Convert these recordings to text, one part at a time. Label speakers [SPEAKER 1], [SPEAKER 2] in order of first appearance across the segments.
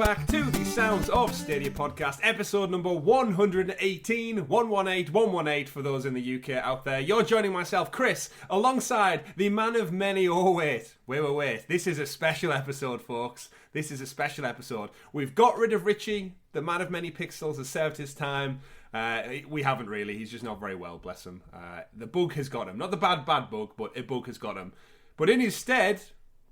[SPEAKER 1] back to the Sounds of Stadia Podcast, episode number 118, 118 for those in the UK out there. You're joining myself, Chris, alongside the man of many... Oh, wait. This is a special episode, folks. This is a special episode. We've got rid of Richie. The man of many pixels has served his time. We haven't really. He's just not very well, bless him. The bug has got him. Not the bad bug, but a bug has got him. But in his stead,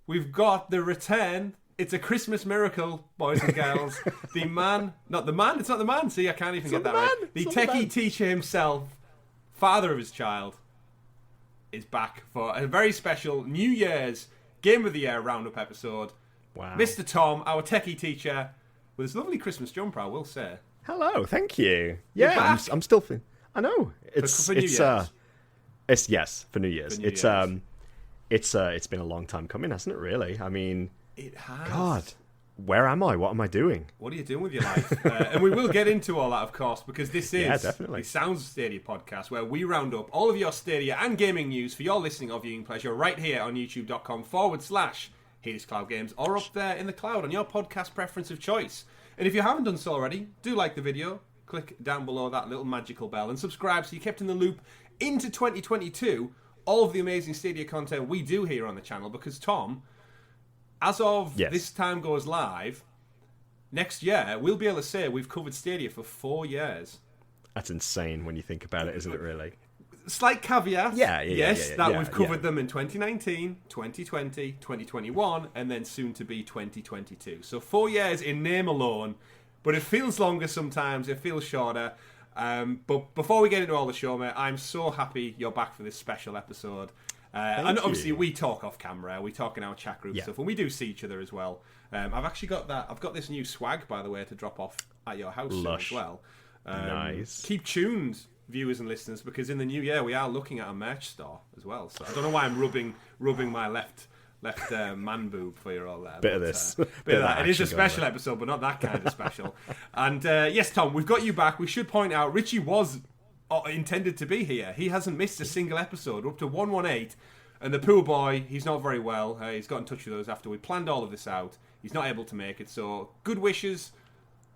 [SPEAKER 1] we've got the return... It's a Christmas miracle, boys and girls. The man, not the man, it's not the man. See, I can't even get that right. The techie teacher himself, father of his child, is back for a very special New Year's Game of the Year roundup episode.
[SPEAKER 2] Wow.
[SPEAKER 1] Mr. Tom, our techie teacher, with his lovely Christmas jumper, I will say.
[SPEAKER 2] Hello, thank you. Yeah, I'm still... I know. It's
[SPEAKER 1] for New Year's.
[SPEAKER 2] It's yes, for New Year's.
[SPEAKER 1] For New Year's.
[SPEAKER 2] It's been a long time coming, hasn't it, really? I mean...
[SPEAKER 1] It has.
[SPEAKER 2] God, where am I? What am I doing?
[SPEAKER 1] What are you doing with your life? And we will get into all that, of course, because this is
[SPEAKER 2] definitely.
[SPEAKER 1] the Sounds of Stadia podcast, where we round up all of your Stadia and gaming news for your listening or viewing pleasure right here on youtube.com/Helix Cloud Games, or up there in the cloud on your podcast preference of choice. And if you haven't done so already, do like the video, click down below that little magical bell, and subscribe so you're kept in the loop into 2022, all of the amazing Stadia content we do here on the channel, because Tom... As of this time goes live, next year, we'll be able to say we've covered Stadia for 4 years.
[SPEAKER 2] That's insane when you think about it, isn't it, really?
[SPEAKER 1] Slight caveat. We've covered them in 2019, 2020, 2021, and then soon to be 2022. So 4 years in name alone, but it feels longer sometimes, it feels shorter. But before we get into all the show, mate, I'm so happy you're back for this special episode. And obviously we talk off camera, we talk in our chat group stuff, and we do see each other as well. I've actually got this new swag, by the way, to drop off at your house soon as well.
[SPEAKER 2] Nice.
[SPEAKER 1] Keep tuned, viewers and listeners, because in the new year we are looking at a merch store as well. So I don't know why I'm rubbing my left man boob for you all there.
[SPEAKER 2] Bit of this.
[SPEAKER 1] Bit of that. It is a special episode, but not that kind of special. And yes, Tom, we've got you back. We should point out, Richie was... intended to be here. He hasn't missed a single episode. We're up to 118, and the poor boy, he's not very well. He's got in touch with us after we planned all of this out. He's not able to make it, so good wishes,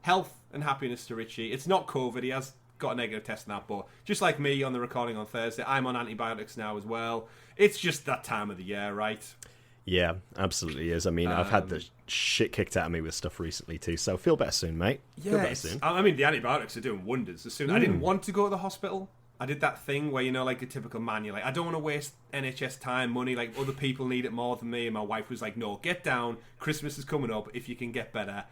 [SPEAKER 1] health and happiness to Richie. It's not COVID. He has got a negative test on that, but just like me on the recording on Thursday, I'm on antibiotics now as well. It's just that time of the year, right?
[SPEAKER 2] Yeah, absolutely is. I mean, I've had the shit kicked out of me with stuff recently too, so feel better soon, mate. Feel better soon.
[SPEAKER 1] I mean, the antibiotics are doing wonders. I didn't want to go to the hospital. I did that thing where, like a typical man, you're like, I don't want to waste NHS time, money, like other people need it more than me. And my wife was like, no, get down. Christmas is coming up. If you can get better,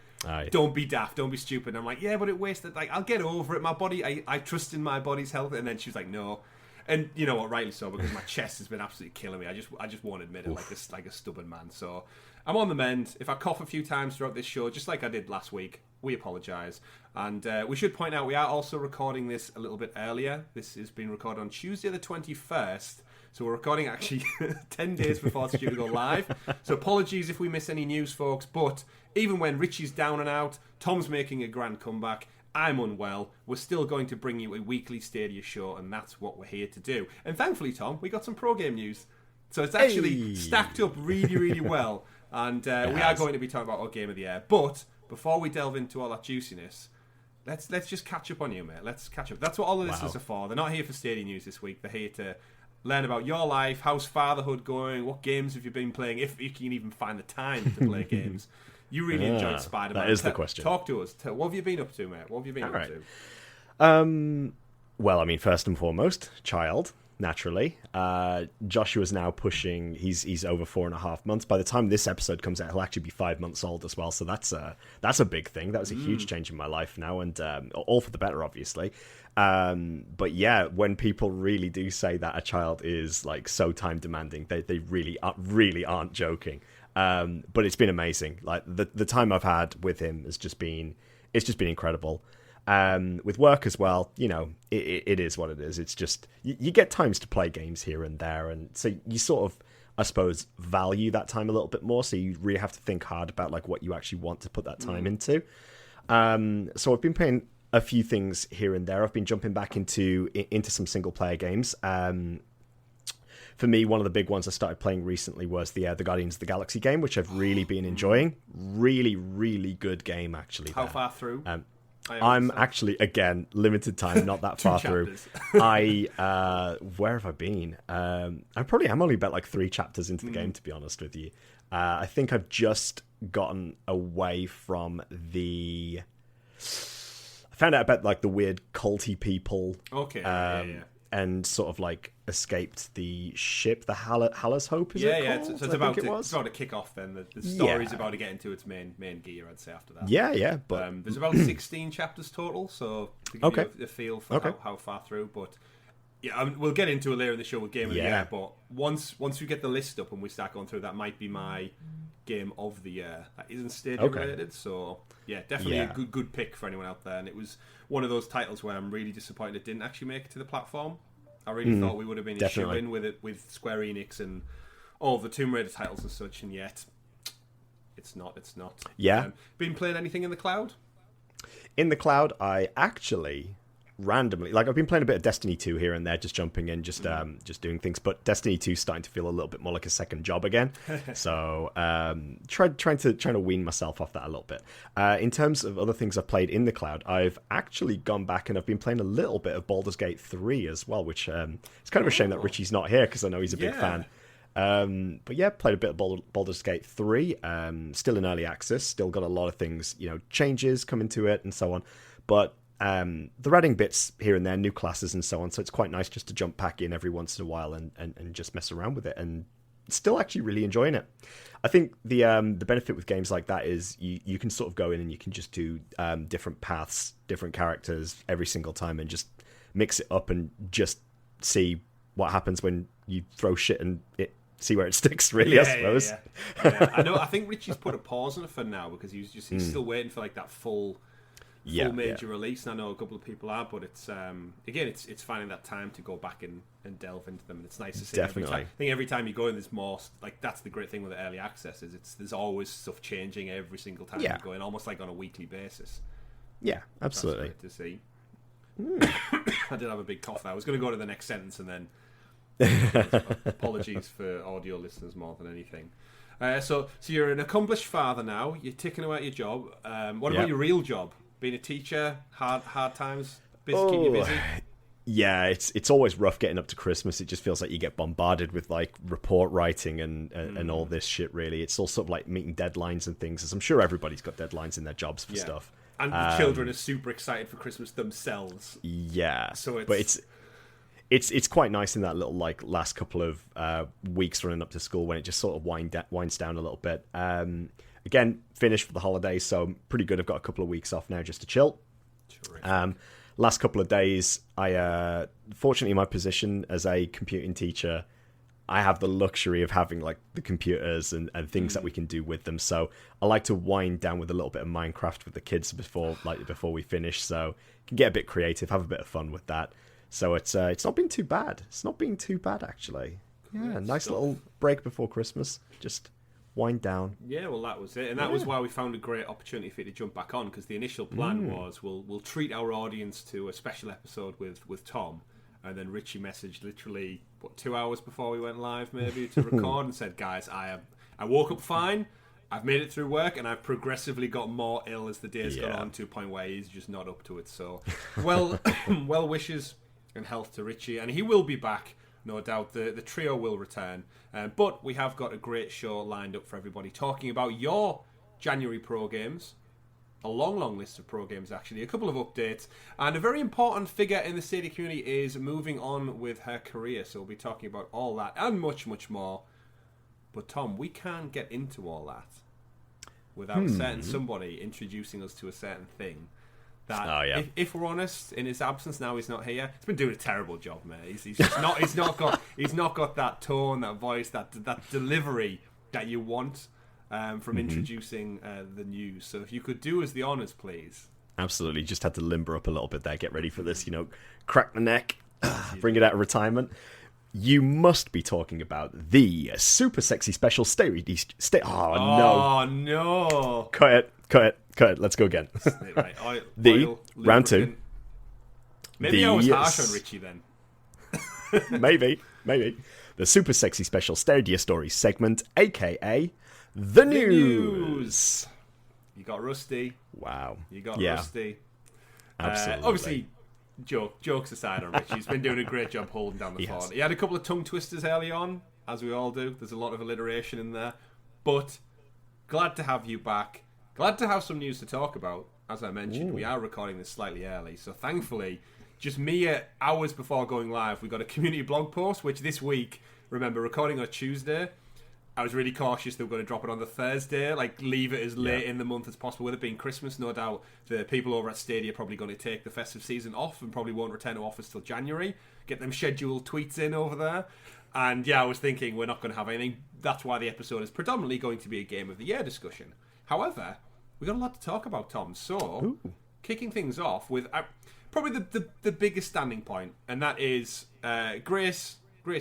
[SPEAKER 1] don't be daft, don't be stupid. And I'm like, yeah, but it wasted, like, I'll get over it. My body, I trust in my body's health. And then she was like, no. And you know what, rightly so, because my chest has been absolutely killing me. I just won't admit it, like a stubborn man. So I'm on the mend. If I cough a few times throughout this show, just like I did last week, we apologise. And we should point out, we are also recording this a little bit earlier. This is being recorded on Tuesday the 21st. So we're recording actually 10 days before it's due to go live. So apologies if we miss any news, folks. But even when Richie's down and out, Tom's making a grand comeback, I'm unwell, we're still going to bring you a weekly Stadia show, and that's what we're here to do. And thankfully, Tom, we got some pro game news. So it's actually stacked up really, really well. And we are going to be talking about our Game of the Year. But before we delve into all that juiciness, let's just catch up on you, mate. Let's catch up. That's what all of this is for. They're not here for Stadia news this week. They're here to learn about your life, how's fatherhood going, what games have you been playing, if you can even find the time to play games. You really enjoyed Spider-Man.
[SPEAKER 2] That is the question.
[SPEAKER 1] Talk to us. What have you been up to, mate? What have you been up to?
[SPEAKER 2] Well, I mean, first and foremost, child, naturally. Joshua's now pushing, he's over 4.5 months. By the time this episode comes out, he'll actually be 5 months old as well. So that's a big thing. That was a huge change in my life now, and all for the better, obviously. But yeah, when people really do say that a child is like so time demanding, they really aren't joking. But it's been amazing. Like the time I've had with him has just been incredible. With work as well, it is what it is. It's just you get times to play games here and there, and so you sort of, I suppose, value that time a little bit more. So you really have to think hard about like what you actually want to put that time into. So I've been playing a few things here and there. I've been jumping back into some single player games. for me, one of the big ones I started playing recently was the Guardians of the Galaxy game, which I've really been enjoying. Really, really good game, actually.
[SPEAKER 1] How far through?
[SPEAKER 2] I'm actually, again, limited time, not that far through. Where have I been? I probably am only about like 3 chapters into the game, to be honest with you. I think I've just gotten away from I found out about like the weird culty people.
[SPEAKER 1] Okay.
[SPEAKER 2] And sort of like escaped the ship, the Haller's Hope, is it called?
[SPEAKER 1] Yeah. So it's about to kick off then. The story's about to get into its main gear, I'd say, after that.
[SPEAKER 2] Yeah. But
[SPEAKER 1] there's about 16 chapters total, so to give you a feel for how far through. But yeah, we'll get into it later in the show with Game of the Year. But once we get the list up and we start going through, that might be my Game of the Year. That isn't Stadia related, so yeah, definitely a good pick for anyone out there. And it was one of those titles where I'm really disappointed it didn't actually make it to the platform. I really thought we would have been a shoe-in with it, with Square Enix and all the Tomb Raider titles and such, and yet it's not.
[SPEAKER 2] Yeah.
[SPEAKER 1] Been playing anything in the cloud?
[SPEAKER 2] In the cloud, I actually randomly, like, I've been playing a bit of Destiny 2 here and there, just jumping in, just doing things, but Destiny 2 is starting to feel a little bit more like a second job again. So trying to wean myself off that a little bit. In terms of other things I've played in the cloud, I've actually gone back and I've been playing a little bit of Baldur's Gate 3 as well, which it's kind of a shame that Richie's not here because I know he's a big fan. But yeah, played a bit of Baldur's Gate 3, still in early access, still got a lot of things, changes coming to it and so on, but they're adding bits here and there, new classes and so on, so it's quite nice just to jump back in every once in a while and just mess around with it, and still actually really enjoying it. I think the benefit with games like that is you can sort of go in and you can just do different paths, different characters every single time and just mix it up and just see what happens when you throw shit and see where it sticks, really, I suppose.
[SPEAKER 1] Yeah. I think Richie's put a pause on it for now because he's still waiting for like that full major release, and I know a couple of people are, but it's again, it's finding that time to go back and delve into them, and it's nice to see.
[SPEAKER 2] Definitely.
[SPEAKER 1] I think every time you go in, there's more, like, that's the great thing with the early access, is there's always stuff changing every single time you go in, almost like on a weekly basis.
[SPEAKER 2] Yeah, absolutely.
[SPEAKER 1] That's great to see. I did have a big cough there. I was going to go to the next sentence and then apologies for audio listeners more than anything. So you're an accomplished father now, you're ticking away at your job. What about your real job? Being a teacher, hard times, keep you busy?
[SPEAKER 2] Yeah, it's always rough getting up to Christmas. It just feels like you get bombarded with like report writing and all this shit, really. It's all sort of like meeting deadlines and things, as I'm sure everybody's got deadlines in their jobs for stuff.
[SPEAKER 1] And the children are super excited for Christmas themselves.
[SPEAKER 2] Yeah, but it's quite nice in that little like last couple of weeks running up to school when it just sort of winds down a little bit. Again, finished for the holidays, so pretty good. I've got a couple of weeks off now just to chill. Last couple of days, I fortunately, my position as a computing teacher, I have the luxury of having like the computers and things that we can do with them. So I like to wind down with a little bit of Minecraft with the kids before we finish, so can get a bit creative, have a bit of fun with that. So it's not been too bad. It's not been too bad, actually. Yeah, nice little break before Christmas. Just wind down.
[SPEAKER 1] Yeah, well, that was it, and that was why we found a great opportunity for you to jump back on, because the initial plan was we'll treat our audience to a special episode with Tom, and then Richie messaged literally 2 hours before we went live, maybe, to record, and said, "Guys, I woke up fine. I've made it through work, and I've progressively got more ill as the days got on, to a point where he's just not up to it." So, well wishes and health to Richie, and he will be back. No doubt the trio will return. But we have got a great show lined up for everybody, talking about your January Pro Games. A long list of Pro Games, actually. A couple of updates. And a very important figure in the Stadia community is moving on with her career. So we'll be talking about all that and much, much more. But Tom, we can't get into all that without certain somebody introducing us to a certain thing. That if we're honest, in his absence, now he's not here, he's been doing a terrible job, mate. He's just not he's not got that tone, that voice, that delivery that you want from introducing the news. So if you could do us the honours, please.
[SPEAKER 2] Absolutely, just had to limber up a little bit there, get ready for this, crack the neck, bring it out of retirement. You must be talking about the super sexy special
[SPEAKER 1] Oh no!
[SPEAKER 2] Cut it. Let's go again.
[SPEAKER 1] Right.
[SPEAKER 2] Round two.
[SPEAKER 1] Maybe I was harsh on Richie then.
[SPEAKER 2] Maybe. The super sexy special Stadia Stories segment, aka the news.
[SPEAKER 1] You got rusty.
[SPEAKER 2] Wow.
[SPEAKER 1] You got rusty.
[SPEAKER 2] Absolutely.
[SPEAKER 1] Obviously, jokes aside on Rich, he's been doing a great job holding down the fort. He had a couple of tongue twisters early on, as we all do. There's a lot of alliteration in there. But glad to have you back. Glad to have some news to talk about. As I mentioned, we are recording this slightly early. So thankfully, just mere hours before going live, we got a community blog post, which this week, remember, recording on Tuesday, I was really cautious that we're going to drop it on the Thursday, like leave it as late in the month as possible. With it being Christmas, no doubt the people over at Stadia are probably going to take the festive season off and probably won't return to office till January. Get them scheduled tweets in over there. And I was thinking we're not going to have anything. That's why the episode is predominantly going to be a Game of the Year discussion. However, we've got a lot to talk about, Tom. So, kicking things off with probably the biggest standing point, and that is Grace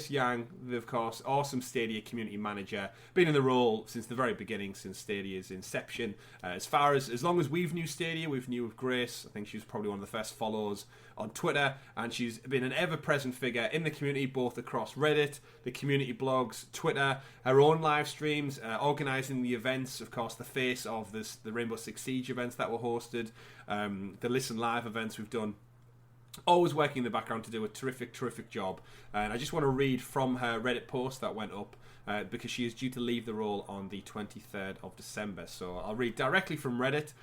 [SPEAKER 1] Yang, of course, awesome Stadia Community Manager, been in the role since the very beginning, since Stadia's inception. As long as we've knew Stadia, we've knew of Grace. I think she was probably one of the first follows on Twitter, and she's been an ever-present figure in the community, both across Reddit, the community blogs, Twitter, her own live streams, organising the events, of course, the face of the Rainbow Six Siege events that were hosted, the Listen Live events we've done. Always working in the background to do a terrific job. And I just want to read from her Reddit post that went up because she is due to leave the role on the 23rd of December. So I'll read directly from Reddit.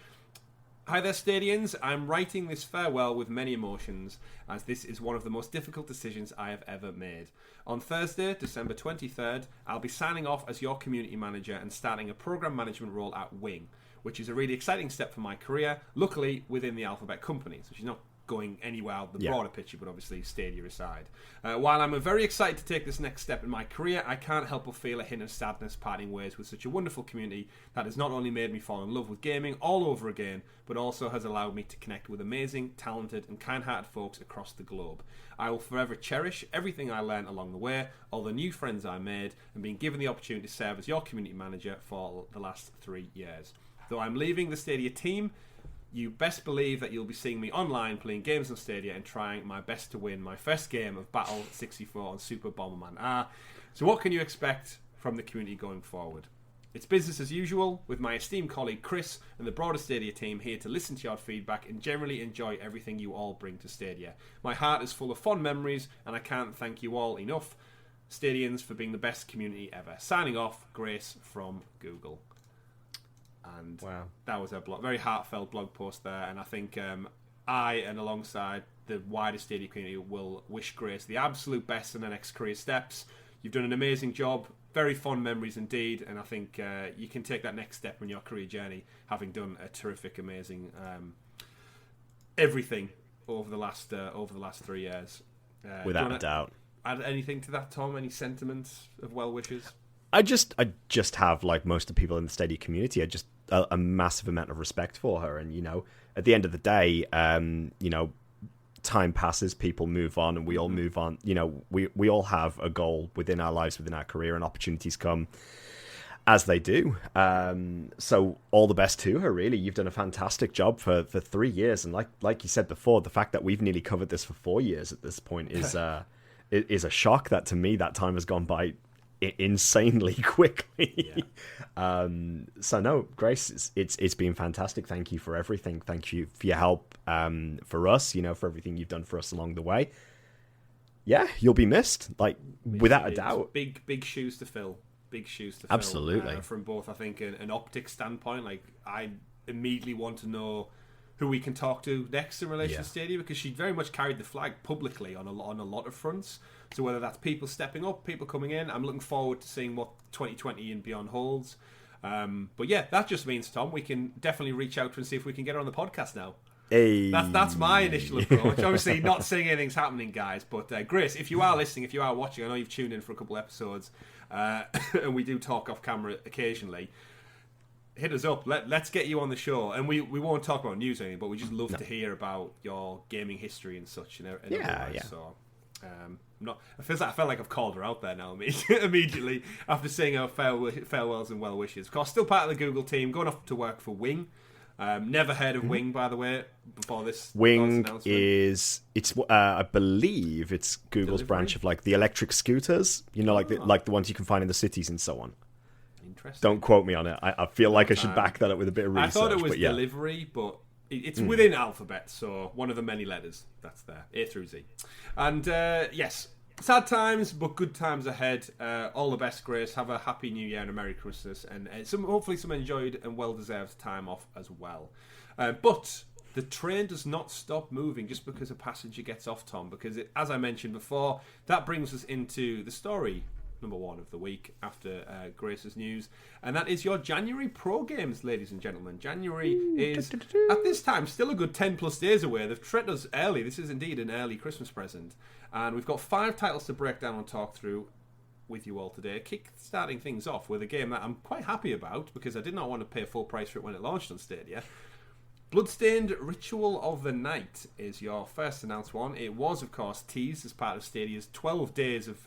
[SPEAKER 1] Hi there, Stadians. I'm writing this farewell with many emotions, as this is one of the most difficult decisions I have ever made. On Thursday, December 23rd, I'll be signing off as your community manager and starting a program management role at Wing, which is a really exciting step for my career, luckily within the Alphabet company. So she's not going anywhere out the broader picture, but obviously Stadia aside. While I'm very excited to take this next step in my career, I can't help but feel a hint of sadness parting ways with such a wonderful community that has not only made me fall in love with gaming all over again, but also has allowed me to connect with amazing, talented and kind-hearted folks across the globe. I will forever cherish everything I learned along the way, all the new friends I made, and being given the opportunity to serve as your community manager for the last 3 years. Though I'm leaving the Stadia team, you best believe that you'll be seeing me online playing games on Stadia and trying my best to win my first game of Battle 64 on Super Bomberman R. So what can you expect from the community going forward? It's business as usual, with my esteemed colleague Chris and the broader Stadia team here to listen to your feedback and generally enjoy everything you all bring to Stadia. My heart is full of fond memories, and I can't thank you all enough, Stadians, for being the best community ever. Signing off, Grace from Google. And that was a very heartfelt blog post there, and I think I, and alongside the wider Stadia community, will wish Grace the absolute best in her next career steps. You've done an amazing job, very fond memories indeed, and I think you can take that next step in your career journey, having done a terrific, amazing everything over the last 3 years.
[SPEAKER 2] Without a doubt.
[SPEAKER 1] Add anything to that, Tom? Any sentiments of well wishes?
[SPEAKER 2] I just have, like most of the people in the Stadia community, a massive amount of respect for her. And, at the end of the day, time passes, people move on, and we all move on. We all have a goal within our lives, within our career, and opportunities come as they do. So all the best to her, really. You've done a fantastic job for 3 years. And like you said before, the fact that we've nearly covered this for 4 years at this point is a shock. That, to me, that time has gone by insanely quickly. So no, Grace, it's been fantastic. Thank you for everything. Thank you for your help for us, for everything you've done for us along the way. You'll be missed, without a doubt.
[SPEAKER 1] Big shoes to fill.
[SPEAKER 2] Absolutely.
[SPEAKER 1] From both, I think, an optics standpoint. I immediately want to know who we can talk to next in relation to Stadia, because she very much carried the flag publicly on a lot of fronts. So whether that's people stepping up, people coming in, I'm looking forward to seeing what 2020 and beyond holds. But that just means, Tom, we can definitely reach out to her and see if we can get her on the podcast now.
[SPEAKER 2] Hey.
[SPEAKER 1] That's my initial approach. Obviously, not saying anything's happening, guys. But Grace, if you are listening, if you are watching, I know you've tuned in for a couple episodes, and we do talk off camera occasionally. Hit us up. Let's get you on the show, and we won't talk about news or anything, but we just love to hear about your gaming history and such. So, I felt like I've called her out there now immediately after saying our farewells and well wishes. Of course, still part of the Google team, going off to work for Wing. Never heard of Wing, by the way, before this.
[SPEAKER 2] Wing I believe it's Google's branch of like the electric scooters, like the ones you can find in the cities and so on.
[SPEAKER 1] Interesting.
[SPEAKER 2] Don't quote me on it. I feel like I should back that up with a bit of research.
[SPEAKER 1] I thought it was delivery, but it's within alphabet, so one of the many letters that's there, A through Z. And yes, sad times, but good times ahead. All the best, Grace. Have a happy New Year and a Merry Christmas, and hopefully some enjoyed and well-deserved time off as well. But the train does not stop moving just because a passenger gets off, Tom, because as I mentioned before, that brings us into the story number 1 of the week after Grace's news, and that is your January Pro Games, ladies and gentlemen. January is, at this time, still a good 10 plus days away. They've treated us early. This is indeed an early Christmas present, and we've got 5 titles to break down and talk through with you all today. Starting things off with a game that I'm quite happy about, because I did not want to pay full price for it when it launched on Stadia. Bloodstained Ritual of the Night is your first announced one. It was, of course, teased as part of Stadia's 12 days of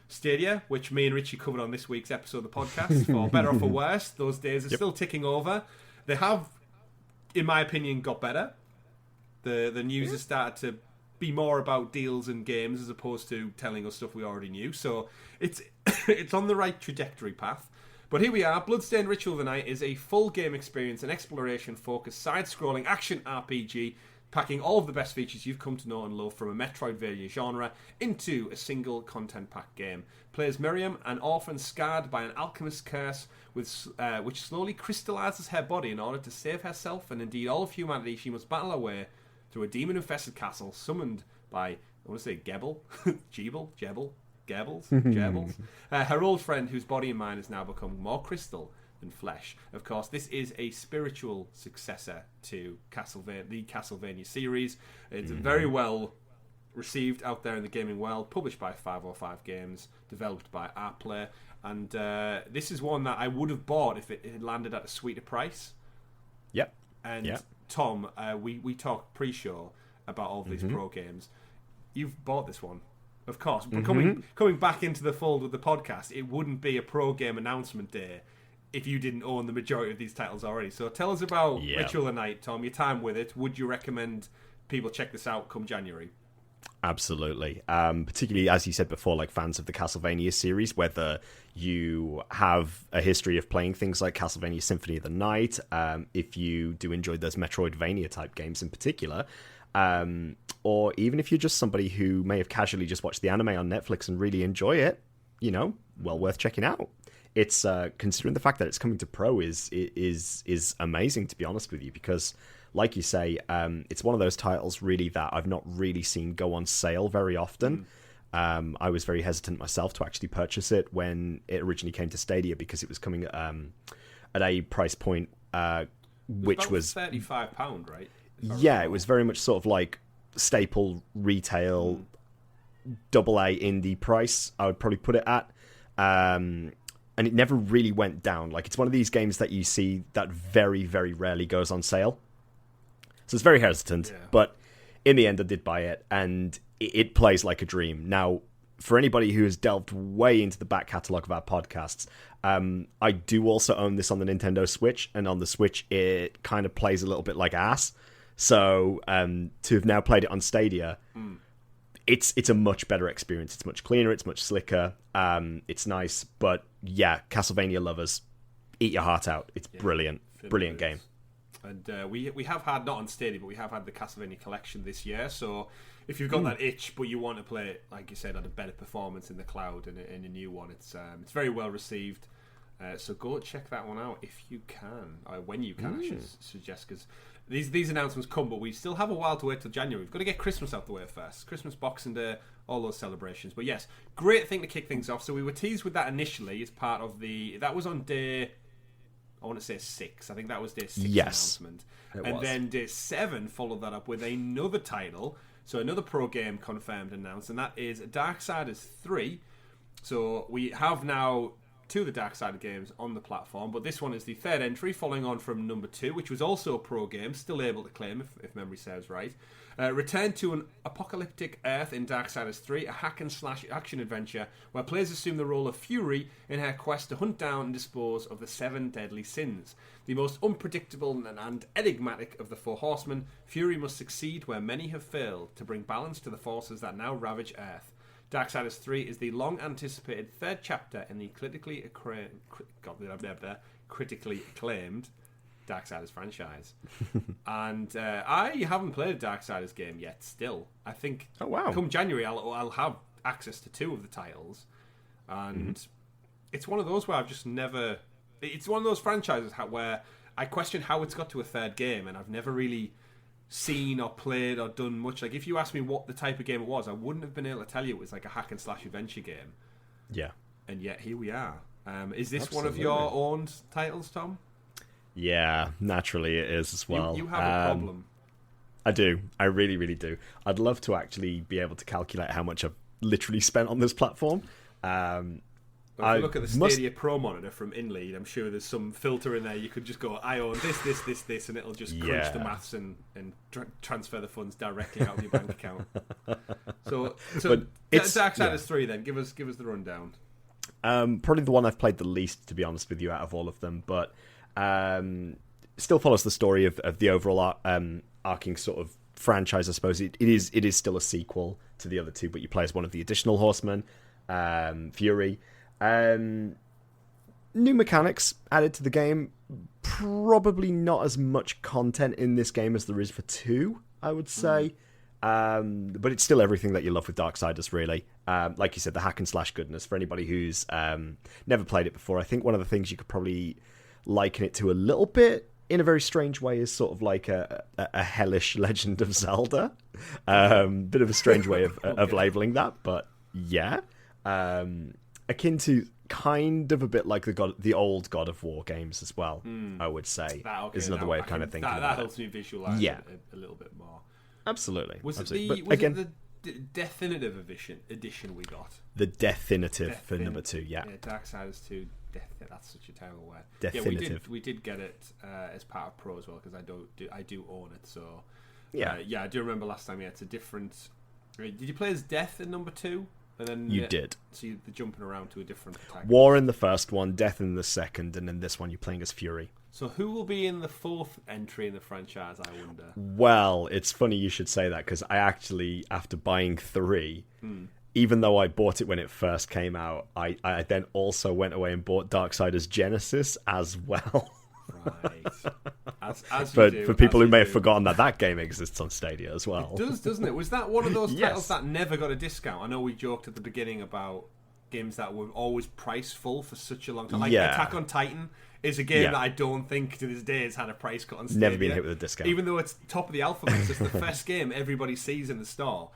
[SPEAKER 1] Stadia, which me and Richie covered on this week's episode of the podcast. For better or for worse, those days are still ticking over. They have, in my opinion, got better. The news has started to be more about deals and games as opposed to telling us stuff we already knew. So it's it's on the right trajectory path. But here we are. Bloodstained Ritual of the Night is a full game experience, an exploration-focused, side-scrolling action RPG packing all of the best features you've come to know and love from a Metroidvania genre into a single content-packed game. Players Miriam, an orphan scarred by an alchemist's curse, which slowly crystallizes her body in order to save herself and indeed all of humanity. She must battle her way through a demon-infested castle summoned by, I want to say Gebel, Gerbils. Her old friend, whose body and mind has now become more crystal than flesh. Of course, this is a spiritual successor to the Castlevania series. It's very well received out there in the gaming world, published by 505 Games, developed by Artplay, and this is one that I would have bought if it had landed at a sweeter price.
[SPEAKER 2] Yep.
[SPEAKER 1] And Tom, we talked pre-show about all of these pro games. You've bought this one. Of course, but coming back into the fold with the podcast, it wouldn't be a pro game announcement day if you didn't own the majority of these titles already. So tell us about Ritual of the Night, Tom, your time with it. Would you recommend people check this out come January?
[SPEAKER 2] Absolutely. Particularly, as you said before, like fans of the Castlevania series, whether you have a history of playing things like Castlevania Symphony of the Night, if you do enjoy those Metroidvania type games in particular, or even if you're just somebody who may have casually just watched the anime on Netflix and really enjoy it, well worth checking out. It's considering the fact that it's coming to Pro is amazing, to be honest with you, because like you say, it's one of those titles really that I've not really seen go on sale very often. I was very hesitant myself to actually purchase it when it originally came to Stadia because it was coming at a price point which was
[SPEAKER 1] £35, right?
[SPEAKER 2] Yeah, it was very much sort of like staple retail AA indie price, I would probably put it at. And it never really went down. Like, it's one of these games that you see that very, very rarely goes on sale. So it's very hesitant, but in the end I did buy it, and it plays like a dream. Now, for anybody who has delved way into the back catalogue of our podcasts, I do also own this on the Nintendo Switch, and on the Switch it kind of plays a little bit like ass. So to have now played it on Stadia, it's a much better experience. It's much cleaner, it's much slicker, it's nice, but yeah, Castlevania lovers, eat your heart out. It's brilliant game.
[SPEAKER 1] And we have had, not on Stadia, but we have had the Castlevania collection this year, so if you've got that itch but you want to play it, like you said, at a better performance in the cloud and in a new one, it's very well received. So go check that one out if you can, or when you can, I should suggest, because these announcements come, but we still have a while to wait till January. We've got to get Christmas out the way first. Christmas, Boxing Day, all those celebrations. But yes, great thing to kick things off. So we were teased with that initially as part of that was on day, I want to say 6. I think that was day 6 announcement. And then day 7 followed that up with another title. So another pro game confirmed and announced, and that is Darksiders 3. So we have now two of the Darkside games on the platform, but this one is the third entry, following on from number 2, which was also a pro game, still able to claim, if memory serves right. Return to an apocalyptic Earth in Darksiders 3, a hack-and-slash action adventure where players assume the role of Fury in her quest to hunt down and dispose of the 7 deadly sins. The most unpredictable and enigmatic of the 4 horsemen, Fury must succeed where many have failed to bring balance to the forces that now ravage Earth. Darksiders 3 is the long-anticipated third chapter in the critically acclaimed Darksiders franchise. And I haven't played a Darksiders game yet still. I think come January I'll have access to 2 of the titles. And it's one of those where I've just never... It's one of those franchises where I question how it's got to a third game, and I've never really seen or played or done much. Like, if you asked me what the type of game it was, I wouldn't have been able to tell you it was like a hack-and-slash adventure game.
[SPEAKER 2] Yeah.
[SPEAKER 1] And yet, here we are. Is this one of your owned titles, Tom?
[SPEAKER 2] Yeah, naturally it is as well.
[SPEAKER 1] You have a problem.
[SPEAKER 2] I do. I really, really do. I'd love to actually be able to calculate how much I've literally spent on this platform.
[SPEAKER 1] If you look at the Stadia Pro monitor from InLead, I'm sure there's some filter in there. You could just go, I own this, and it'll just crunch the maths and transfer the funds directly out of your bank account. So it's Darksiders 3 then. Give us the rundown.
[SPEAKER 2] Probably the one I've played the least, to be honest with you, out of all of them, but still follows the story of the overall arcing sort of franchise, I suppose. It is still a sequel to the other 2, but you play as one of the additional horsemen, Fury. New mechanics added to the game. Probably not as much content in this game as there is for 2, I would say. But it's still everything that you love with Darksiders, really. Like you said, the hack and slash goodness. For anybody who's never played it before, I think one of the things you could probably liken it to a little bit, in a very strange way, is sort of like a hellish Legend of Zelda. Bit of a strange way of labeling that, but yeah. Akin to kind of a bit like the old God of War games as well, I would say. Is another way of kind of thinking about it.
[SPEAKER 1] That helps me visualize it a little bit more.
[SPEAKER 2] Absolutely.
[SPEAKER 1] Was it the definitive edition we got?
[SPEAKER 2] The definitive for number 2, yeah.
[SPEAKER 1] Darksiders 2, that's such a terrible word.
[SPEAKER 2] Definitive.
[SPEAKER 1] Yeah, we did get it as part of Pro as well, because I do own it, so...
[SPEAKER 2] Yeah.
[SPEAKER 1] I do remember last time, it's a different... Did you play as Death in number 2? And then
[SPEAKER 2] you did.
[SPEAKER 1] So you're jumping around to a different attack.
[SPEAKER 2] War in the first one, Death in the second, and then this one you're playing as Fury.
[SPEAKER 1] So who will be in the 4th entry in the franchise, I wonder?
[SPEAKER 2] Well, it's funny you should say that, because I actually, after buying 3, even though I bought it when it first came out, I then also went away and bought Darksiders Genesis as well.
[SPEAKER 1] Right.
[SPEAKER 2] For people who may have forgotten that game exists on Stadia as well.
[SPEAKER 1] It does, doesn't it? Was that one of those titles that never got a discount? I know we joked at the beginning about games that were always price full for such a long time. Like Attack on Titan is a game that I don't think to this day has had a price cut on Stadia.
[SPEAKER 2] Never been hit with a discount.
[SPEAKER 1] Even though it's top of the alphabet, it's the first game everybody sees in the store.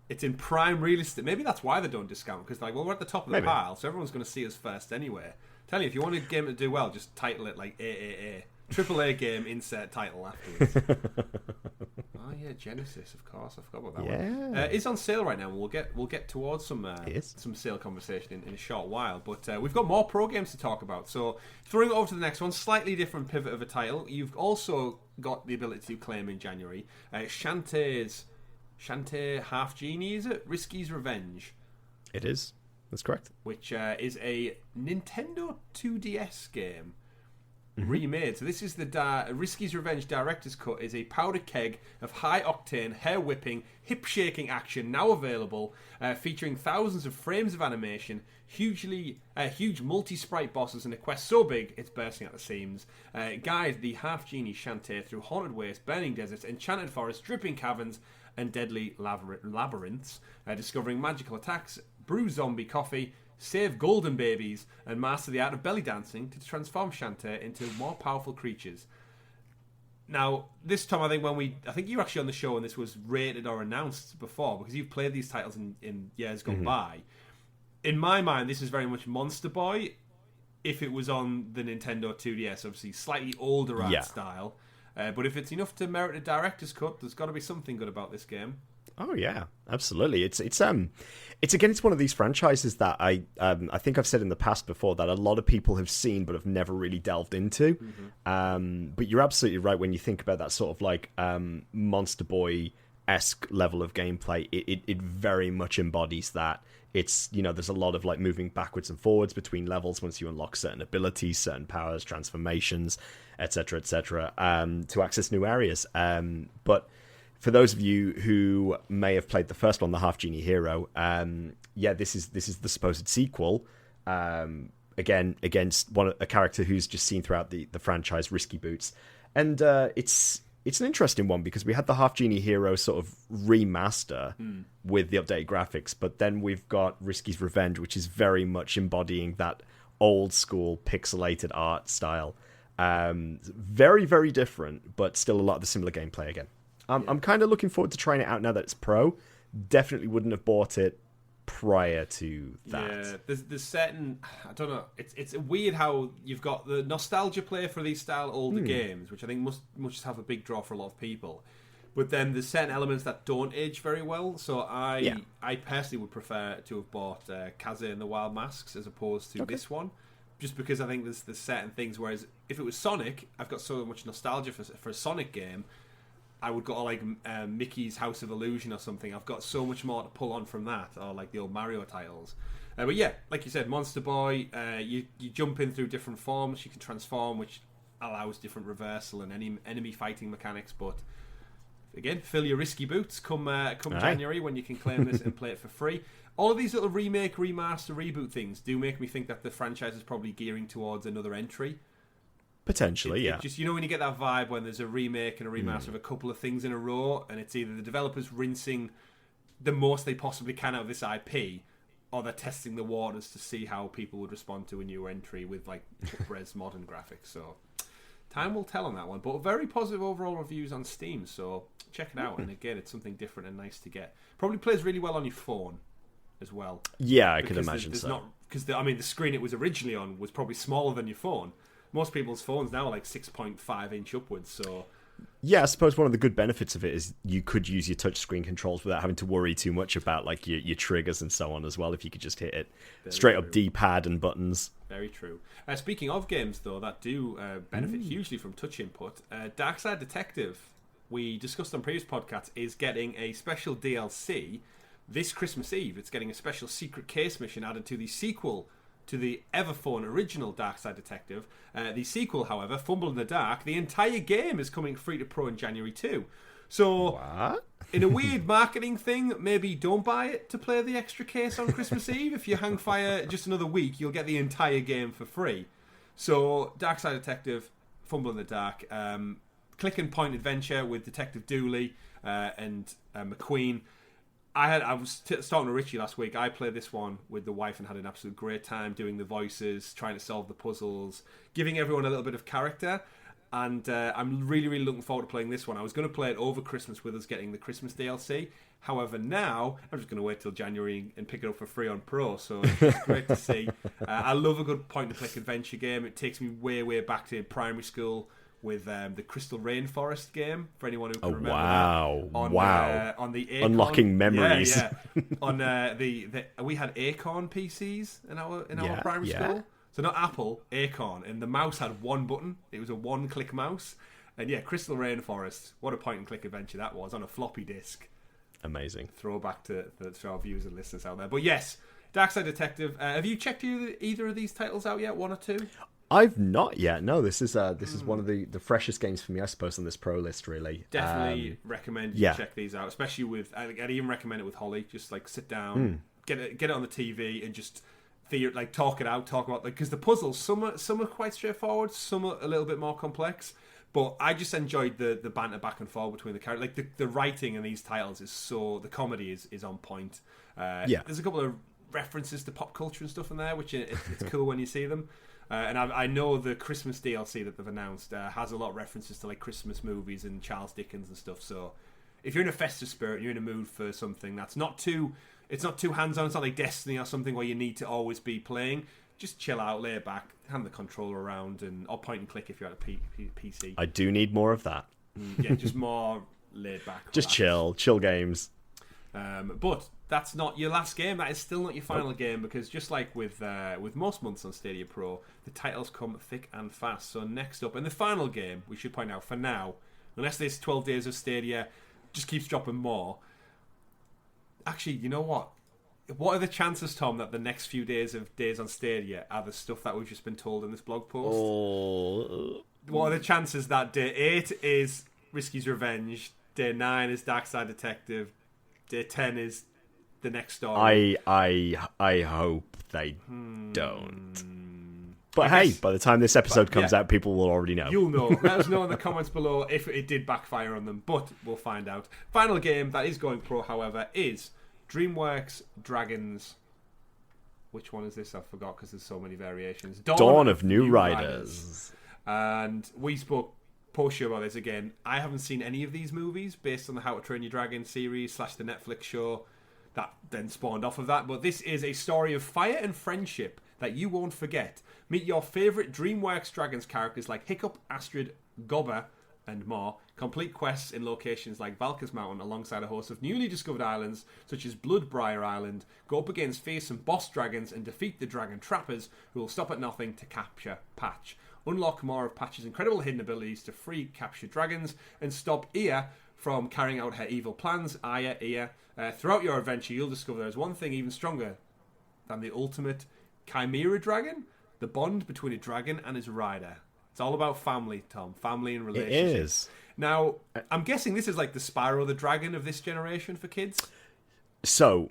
[SPEAKER 1] It's in prime real estate. Maybe that's why they don't discount, because we're at the top of the pile, so everyone's going to see us first anyway. Tell you, if you want a game to do well, just title it like AAA. AAA game, insert title afterwards. Oh yeah, Genesis, of course. I forgot about that one. It's on sale right now, and we'll get towards some sale conversation in a short while. But we've got more pro games to talk about. So throwing it over to the next one, slightly different pivot of a title. You've also got the ability to claim in January Shantae Half Genie, is it? Risky's Revenge.
[SPEAKER 2] It is. That's correct.
[SPEAKER 1] Which is a Nintendo 2DS game. Remade. So this is the Risky's Revenge Director's Cut. Is a powder keg of high-octane, hair-whipping, hip-shaking action now available, featuring thousands of frames of animation, huge multi-sprite bosses, and a quest so big it's bursting at the seams. Guide the half-genie Shantae through haunted wastes, burning deserts, enchanted forests, dripping caverns, and deadly labyrinths, discovering magical attacks, brew zombie coffee, save golden babies, and master the art of belly dancing to transform Shantae into more powerful creatures. Now, this time, I think you were actually on the show when this was rated or announced before, because you've played these titles in years gone by. In my mind, this is very much Monster Boy if it was on the Nintendo 2DS, obviously slightly older art style. But if it's enough to merit a director's cut, there's got to be something good about this game.
[SPEAKER 2] Oh yeah, absolutely. It's again, it's one of these franchises that I think I've said in the past before that a lot of people have seen but have never really delved into. But you're absolutely right when you think about that sort of like Monster Boy-esque level of gameplay. It very much embodies that. It's, there's a lot of like moving backwards and forwards between levels once you unlock certain abilities, certain powers, transformations, etc., to access new areas. But for those of you who may have played the first one, the Half Genie Hero, this is the supposed sequel. Again, against a character who's just seen throughout the franchise, Risky Boots, and it's an interesting one because we had the Half Genie Hero sort of remaster with the updated graphics, but then we've got Risky's Revenge, which is very much embodying that old school pixelated art style. Very, very different, but still a lot of the similar gameplay again. I'm kind of looking forward to trying it out now that it's pro. Definitely wouldn't have bought it prior to that.
[SPEAKER 1] Yeah, there's certain, I don't know, it's weird how you've got the nostalgia play for these style older games, which I think must have a big draw for a lot of people. But then there's certain elements that don't age very well. So I personally would prefer to have bought Kaze and the Wild Masks as opposed to this one, just because I think there's certain things. Whereas if it was Sonic, I've got so much nostalgia for a Sonic game. I would go to like Mickey's House of Illusion or something. I've got so much more to pull on from that, or like the old Mario titles. But yeah, like you said, Monster Boy, you jump in through different forms. You can transform, which allows different reversal and enemy fighting mechanics. But again, fill your Risky Boots come January when you can claim this and play it for free. All of these little remake, remaster, reboot things do make me think that the franchise is probably gearing towards another entry.
[SPEAKER 2] Potentially,
[SPEAKER 1] it just, when you get that vibe when there's a remake and a remaster of a couple of things in a row, and it's either the developers rinsing the most they possibly can out of this IP, or they're testing the waters to see how people would respond to a new entry with like res modern graphics. So time will tell on that one, but very positive overall reviews on Steam, so check it out. And again, it's something different and nice to get. Probably plays really well on your phone as well.
[SPEAKER 2] Yeah, I could imagine so.
[SPEAKER 1] Because the screen it was originally on was probably smaller than your phone. Most people's phones now are like 6.5 inch upwards, so...
[SPEAKER 2] Yeah, I suppose one of the good benefits of it is you could use your touchscreen controls without having to worry too much about like your triggers and so on as well, if you could just hit it straight up D-pad and buttons.
[SPEAKER 1] Very true. Speaking of games, though, that do benefit hugely from touch input, Darkside Detective, we discussed on previous podcasts, is getting a special DLC this Christmas Eve. It's getting a special secret case mission added to the sequel to the Everphone original Darkside Detective. The sequel, however, Fumble in the Dark, the entire game is coming free to pro in January too. So,
[SPEAKER 2] what?
[SPEAKER 1] In a weird marketing thing, maybe don't buy it to play the extra case on Christmas Eve. If you hang fire just another week, you'll get the entire game for free. So, Darkside Detective, Fumble in the Dark, click and point adventure with Detective Dooley and McQueen. I was talking to Richie last week. I played this one with the wife and had an absolute great time doing the voices, trying to solve the puzzles, giving everyone a little bit of character. And I'm really, really looking forward to playing this one. I was going to play it over Christmas with us getting the Christmas DLC. However, now I'm just going to wait till January and pick it up for free on Pro. So it's great to see. I love a good point-and-click adventure game. It takes me way, way back to primary school with the Crystal Rainforest game, for anyone who can remember that. On the Acorn.
[SPEAKER 2] Unlocking memories.
[SPEAKER 1] Yeah. On we had Acorn PCs in our primary school. So not Apple, Acorn. And the mouse had one button. It was a one-click mouse. And yeah, Crystal Rainforest. What a point-and-click adventure that was on a floppy disk.
[SPEAKER 2] Amazing.
[SPEAKER 1] Throwback to our viewers and listeners out there. But yes, Darkside Detective. Have you checked either of these titles out yet? One or two?
[SPEAKER 2] I've not yet. No, this is one of the freshest games for me, I suppose, on this pro list. Really,
[SPEAKER 1] definitely recommend you check these out, especially with. I'd even recommend it with Holly. Just like sit down, get it on the TV, and just talk it out, talk about because the puzzles some are quite straightforward, some are a little bit more complex. But I just enjoyed the banter back and forth between the characters. Like the writing in these titles the comedy is on point. There's a couple of references to pop culture and stuff in there, which it's cool when you see them. And I know the Christmas DLC that they've announced has a lot of references to like Christmas movies and Charles Dickens and stuff. So if you're in a festive spirit, you're in a mood for something that's not too hands-on. It's not like Destiny or something where you need to always be playing. Just chill out, lay it back, hand the controller around, or point and click if you're at a PC.
[SPEAKER 2] I do need more of that.
[SPEAKER 1] Yeah, just more laid back.
[SPEAKER 2] Just chill games.
[SPEAKER 1] But that's not your last game. That is still not your final game, because just like with most months on Stadia Pro, the titles come thick and fast. So next up, and the final game, we should point out for now, unless this 12 Days of Stadia just keeps dropping more. Actually, you know what? What are the chances, Tom, that the next few days on Stadia are the stuff that we've just been told in this blog post?
[SPEAKER 2] Oh.
[SPEAKER 1] What are the chances that day 8 is Risky's Revenge, day 9 is Darkside Detective, day 10 is the next story?
[SPEAKER 2] I hope they don't. But hey, by the time this episode comes out, people will already know.
[SPEAKER 1] You'll know. Let us know in the comments below if it did backfire on them, but we'll find out. Final game that is going pro, however, is Dreamworks Dragons. Which one is this? I forgot because there's so many variations.
[SPEAKER 2] Dawn of New Riders.
[SPEAKER 1] And we spoke post-show about this again. I haven't seen any of these movies based on the How to Train Your Dragon series / the Netflix show that then spawned off of that. But this is a story of fire and friendship that you won't forget. Meet your favourite DreamWorks Dragons characters like Hiccup, Astrid, Gobber, and more. Complete quests in locations like Valka's Mountain alongside a host of newly discovered islands such as Bloodbriar Island. Go up against fearsome boss dragons and defeat the dragon trappers who will stop at nothing to capture Patch. Unlock more of Patch's incredible hidden abilities to free captured dragons and stop Ea from carrying out her evil plans. Ea. Throughout your adventure, you'll discover there is one thing even stronger than the ultimate Chimera dragon, the bond between a dragon and his rider. It's all about family, Tom. Family and relationships.
[SPEAKER 2] It is.
[SPEAKER 1] Now, I'm guessing this is like the Spyro the Dragon of this generation for kids.
[SPEAKER 2] So,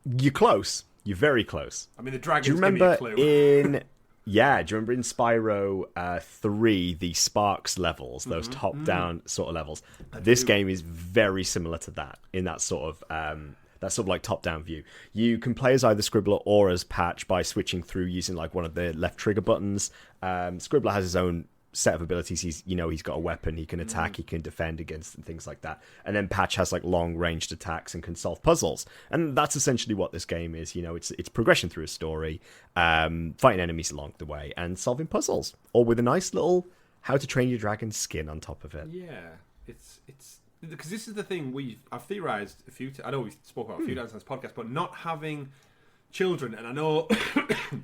[SPEAKER 2] you're close. You're very close.
[SPEAKER 1] I mean, the dragons.
[SPEAKER 2] Do you remember in... Yeah, do you remember in Spyro 3, the Sparks levels, those top-down sort of levels? This game is very similar to that, in that sort of like top-down view. You can play as either Scribbler or as Patch by switching through using like one of the left trigger buttons. Scribbler has his own set of abilities. He's got a weapon, he can attack, he can defend against and things like that. And then Patch has like long-ranged attacks and can solve puzzles. And that's essentially what this game is. It's progression through a story, fighting enemies along the way, and solving puzzles, all with a nice little How to Train Your Dragon skin on top of it.
[SPEAKER 1] Yeah, it's because this is the thing I've theorized a few. I know we spoke about a few times on this podcast, but not having children, and I know,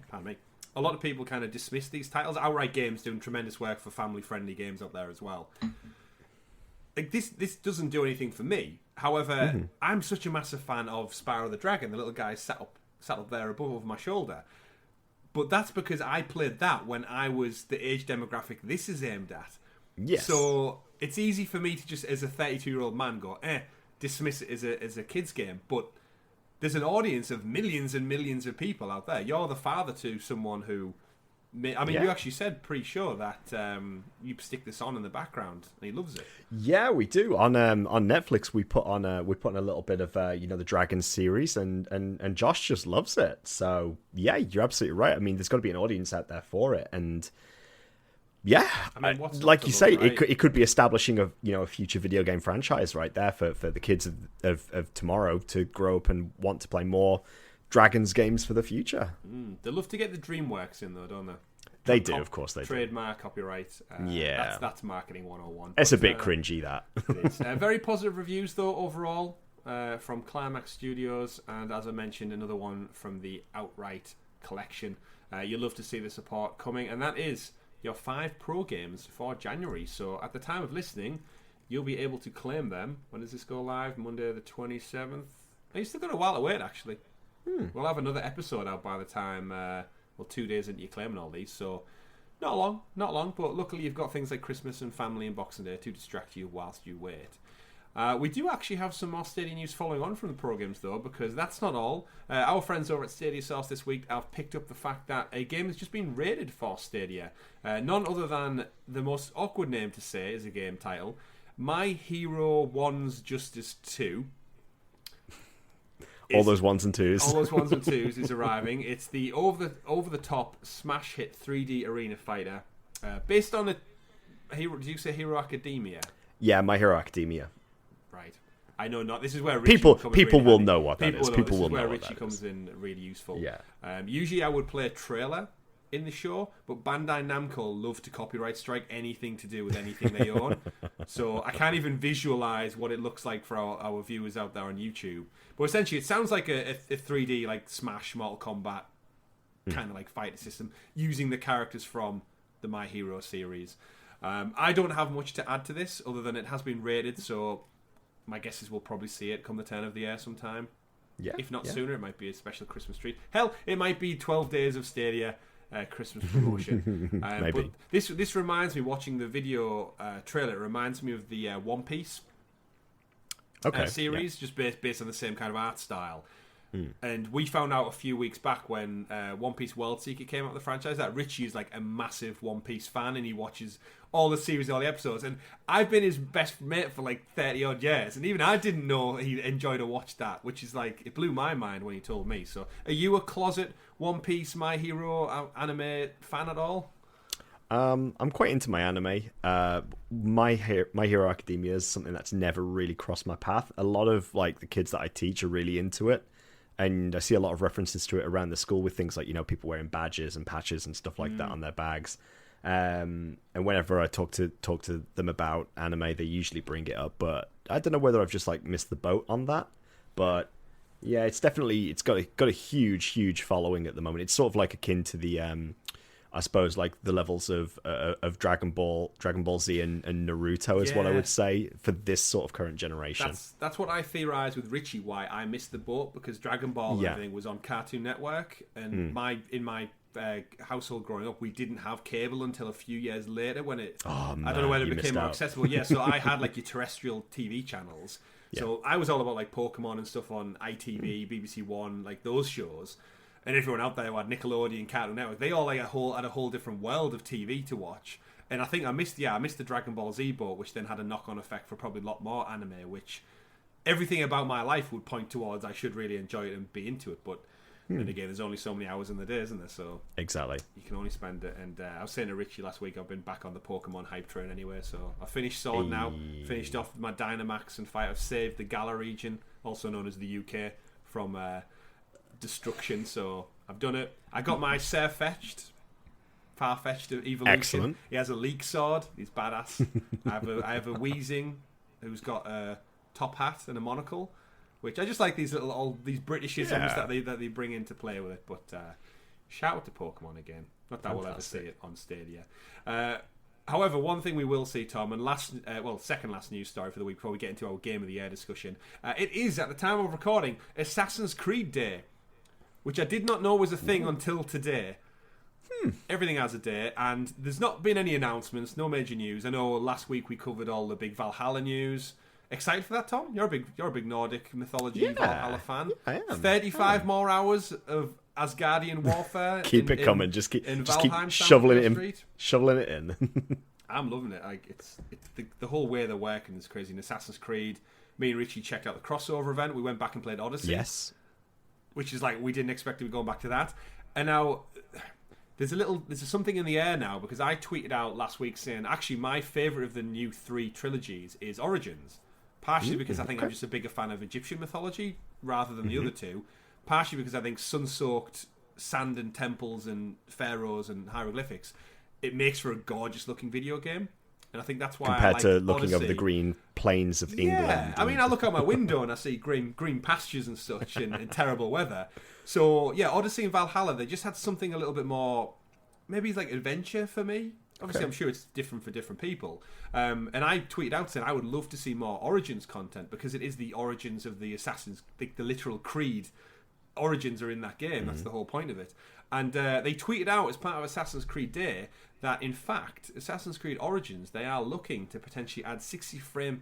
[SPEAKER 1] pardon me, a lot of people kind of dismiss these titles. Outright Games doing tremendous work for family-friendly games up there as well. Like this doesn't do anything for me. However, I'm such a massive fan of Spyro the Dragon. The little guy sat up there above over my shoulder. But that's because I played that when I was the age demographic this is aimed at.
[SPEAKER 2] Yes.
[SPEAKER 1] So it's easy for me to just, as a 32-year-old man, go, dismiss it as a kid's game. But there's an audience of millions and millions of people out there. You're the father to someone who... You actually said pre-show that you stick this on in the background, and he loves it. Yeah,
[SPEAKER 2] we do. On Netflix, we put on a little bit of the Dragon series, and Josh just loves it. So yeah, you're absolutely right. I mean, there's got to be an audience out there for it, and yeah, like you say, right? it could be establishing a future video game franchise right there for the kids of tomorrow to grow up and want to play more Dragons games for the future.
[SPEAKER 1] They love to get the Dreamworks in though, don't they?
[SPEAKER 2] They do, of course they do.
[SPEAKER 1] Trademark, copyright. That's marketing 101.
[SPEAKER 2] It's a bit cringy, that.
[SPEAKER 1] It is. Very positive reviews though overall from Climax Studios, and as I mentioned, another one from the Outright collection. You'll love to see the support coming, and that is your 5 Pro games for January. So at the time of listening, you'll be able to claim them. When does this go live? Monday the 27th. You still got a while to wait, actually. We'll have another episode out by the time, 2 days into you claiming all these, so not long, but luckily you've got things like Christmas and family and Boxing Day to distract you whilst you wait. We do actually have some more Stadia news following on from the Pro Games though, because that's not all. Our friends over at Stadia Source this week have picked up the fact that a game has just been rated for Stadia. None other than the most awkward name to say is a game title, My Hero 1's Justice 2.
[SPEAKER 2] All those ones and twos.
[SPEAKER 1] All those ones and twos is arriving. It's the over-the-top smash hit 3D arena fighter, based on Hero. Did you say Hero Academia?
[SPEAKER 2] Yeah, My Hero Academia.
[SPEAKER 1] Right. I know not. This is where Richie
[SPEAKER 2] people
[SPEAKER 1] really
[SPEAKER 2] will
[SPEAKER 1] handy.
[SPEAKER 2] know what that is. People will know
[SPEAKER 1] where
[SPEAKER 2] what
[SPEAKER 1] Richie comes in really useful.
[SPEAKER 2] Yeah.
[SPEAKER 1] Usually I would play a trailer in the show, but Bandai Namco love to copyright strike anything to do with anything they own. So I can't even visualize what it looks like for our viewers out there on YouTube. But essentially, it sounds like a 3D like Smash Mortal Kombat kind of like fighter system using the characters from the My Hero series. I don't have much to add to this other than it has been rated, so my guess is we'll probably see it come the turn of the year sometime.
[SPEAKER 2] Yeah,
[SPEAKER 1] if not sooner, it might be a special Christmas treat. Hell, it might be 12 days of Stadia Christmas promotion.
[SPEAKER 2] Maybe.
[SPEAKER 1] But this reminds me, watching the video trailer, it reminds me of the One Piece series, just based on the same kind of art style. And we found out a few weeks back when One Piece World Seeker came out of the franchise that Richie is like a massive One Piece fan and he watches all the series, all the episodes. And I've been his best mate for like 30 odd years, and even I didn't know he enjoyed to watch that, which is like, it blew my mind when he told me. So are you a closet One Piece, My Hero anime fan at all?
[SPEAKER 2] I'm quite into my anime. My Hero Academia is something that's never really crossed my path. A lot of like the kids that I teach are really into it, and I see a lot of references to it around the school with things like, you know, people wearing badges and patches and stuff like that on their bags. And whenever I talk to them about anime, they usually bring it up. But I don't know whether I've just like missed the boat on that. But yeah, it's got a huge following at the moment. It's sort of like akin to the I suppose like the levels of Dragon Ball Z and Naruto is what I would say for this sort of current generation.
[SPEAKER 1] That's what I theorized with Richie, why I missed the boat, because Dragon Ball and everything was on Cartoon Network, and in my household growing up, we didn't have cable until a few years later when it I don't know when it became more accessible. So I had like your terrestrial TV channels. So I was all about like Pokemon and stuff on ITV, BBC One, like those shows. And everyone out there who had Nickelodeon, Cartoon Network, they all like had a whole different world of TV to watch. And I think I missed the Dragon Ball Z boat, which then had a knock-on effect for probably a lot more anime, which everything about my life would point towards I should really enjoy it and be into it. But then again, there's only so many hours in the day, isn't there? So
[SPEAKER 2] exactly,
[SPEAKER 1] you can only spend it. And I was saying to Richie last week, I've been back on the Pokemon hype train anyway. So I finished Sword now, finished off my Dynamax and fight. I've saved the Galar region, also known as the UK, from destruction. So I've done it. I got my Farfetch'd evolution.
[SPEAKER 2] Excellent.
[SPEAKER 1] He has a leek sword. He's badass. I have a Weezing who's got a top hat and a monocle, which I just like these these Britishisms that they bring into play with it. But shout out to Pokemon again. Not that we'll ever see it on Stadia. However, one thing we will see, Tom, and second last news story for the week before we get into our Game of the Year discussion. It is, at the time of recording, Assassin's Creed Day, which I did not know was a thing until today. Everything has a day, and there's not been any announcements, no major news. I know last week we covered all the big Valhalla news. Excited for that, Tom? You're a big Nordic mythology Valhalla fan.
[SPEAKER 2] I am.
[SPEAKER 1] 35 more hours of Asgardian warfare.
[SPEAKER 2] Keep it coming. Just keep shoveling it in.
[SPEAKER 1] I'm loving it. Like it's the whole way they're working is crazy. In Assassin's Creed, me and Richie checked out the crossover event. We went back and played Odyssey.
[SPEAKER 2] Yes. Which
[SPEAKER 1] is like, we didn't expect to be going back to that. And now there's something in the air now, because I tweeted out last week saying actually my favourite of the new 3 trilogies is Origins. Partially because I think I'm just a bigger fan of Egyptian mythology rather than the other two. Partially because I think sun-soaked sand and temples and pharaohs and hieroglyphics, it makes for a gorgeous looking video game. And I think that's why
[SPEAKER 2] compared to looking
[SPEAKER 1] Odyssey.
[SPEAKER 2] Over the green plains of England.
[SPEAKER 1] Yeah, I mean, I look out my window and I see green pastures and such in terrible weather. So yeah, Odyssey and Valhalla, they just had something a little bit more, maybe like adventure for me. Obviously, I'm sure it's different for different people. And I tweeted out saying I would love to see more Origins content, because it is the origins of the Assassins, the literal creed. Origins are in that game. That's the whole point of it. And they tweeted out as part of Assassin's Creed Day that, in fact, Assassin's Creed Origins, they are looking to potentially add 60 frame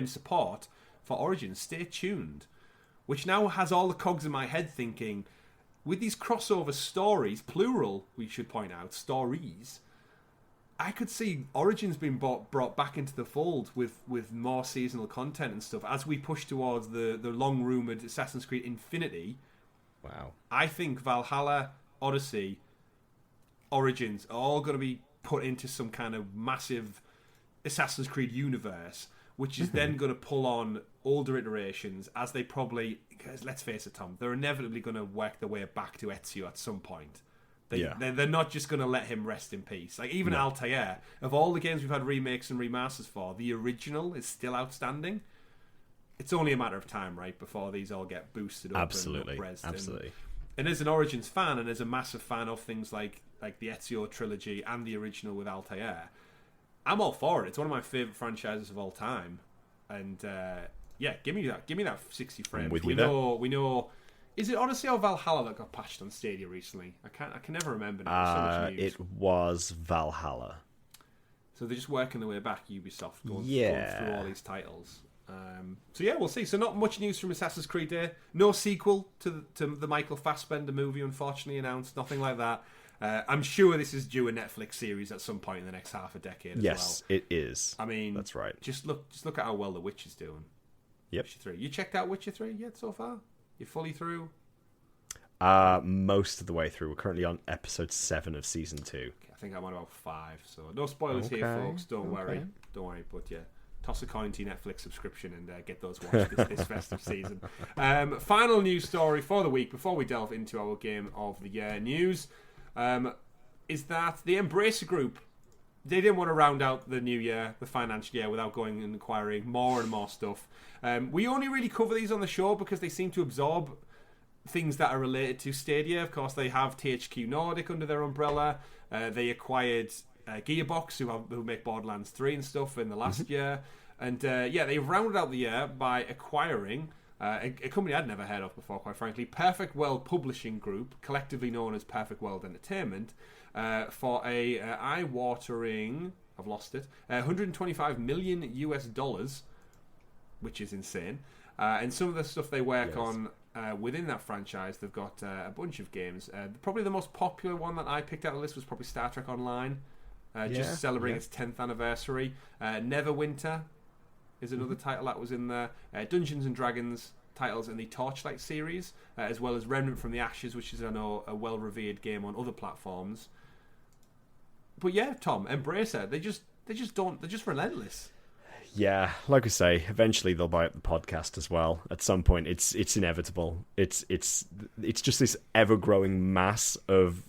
[SPEAKER 1] support for Origins. Stay tuned. Which now has all the cogs in my head thinking, with these crossover stories, plural, we should point out, stories, I could see Origins being brought back into the fold with more seasonal content and stuff as we push towards the long-rumoured Assassin's Creed Infinity.
[SPEAKER 2] Wow.
[SPEAKER 1] I think Valhalla, Odyssey, Origins are all going to be put into some kind of massive Assassin's Creed universe, which is then going to pull on older iterations as they probably... Because let's face it, Tom, they're inevitably going to work their way back to Ezio at some point. They're not just going to let him rest in peace. Like, even Altair, of all the games we've had remakes and remasters for, the original is still outstanding. It's only a matter of time, right, before these all get boosted up
[SPEAKER 2] Absolutely.
[SPEAKER 1] and up-resed.
[SPEAKER 2] Absolutely.
[SPEAKER 1] And as an Origins fan, and as a massive fan of things like the Ezio trilogy and the original with Altair, I'm all for it. It's one of my favourite franchises of all time. And, give me that 60 frames. We know... Is it Odyssey or Valhalla that got patched on Stadia recently? I can never remember now. So much news.
[SPEAKER 2] It was Valhalla.
[SPEAKER 1] So they're just working their way back, Ubisoft, going through all these titles. We'll see. So not much news from Assassin's Creed Day. No sequel to the Michael Fassbender movie, unfortunately, announced. Nothing like that. I'm sure this is due a Netflix series at some point in the next half a decade as well.
[SPEAKER 2] Yes, it is.
[SPEAKER 1] I mean,
[SPEAKER 2] that's right.
[SPEAKER 1] Just look at how well The Witcher's doing.
[SPEAKER 2] Yep.
[SPEAKER 1] Witcher 3. You checked out Witcher 3 yet so far? You're fully through?
[SPEAKER 2] Most of the way through. We're currently on episode 7 of season 2.
[SPEAKER 1] Okay, I think I'm on about 5. So no spoilers here, folks. Don't worry. But yeah. Toss a coin to your Netflix subscription and get those watched this festive season. Final news story for the week before we delve into our Game of the Year news is that the Embracer Group, they didn't want to round out the new year, the financial year, without going and acquiring more and more stuff. We only really cover these on the show because they seem to absorb things that are related to Stadia. Of course, they have THQ Nordic under their umbrella. They acquired Gearbox, who make Borderlands 3 and stuff in the last year. And they've rounded out the year by acquiring a company I'd never heard of before, quite frankly, Perfect World Publishing Group, collectively known as Perfect World Entertainment, for a eye-watering, I've lost it, $125 million US, which is insane. And some of the stuff they work on within that franchise, they've got a bunch of games. Probably the most popular one that I picked out of the list was probably Star Trek Online. Just celebrating its 10th anniversary. Neverwinter is another title that was in there. Dungeons and Dragons titles in the Torchlight series, as well as Remnant from the Ashes, which is, I know, a well-revered game on other platforms. But yeah, Tom, Embracer, they're just relentless.
[SPEAKER 2] Yeah, like I say, eventually they'll buy up the podcast as well. At some point, it's inevitable. It's just this ever-growing mass of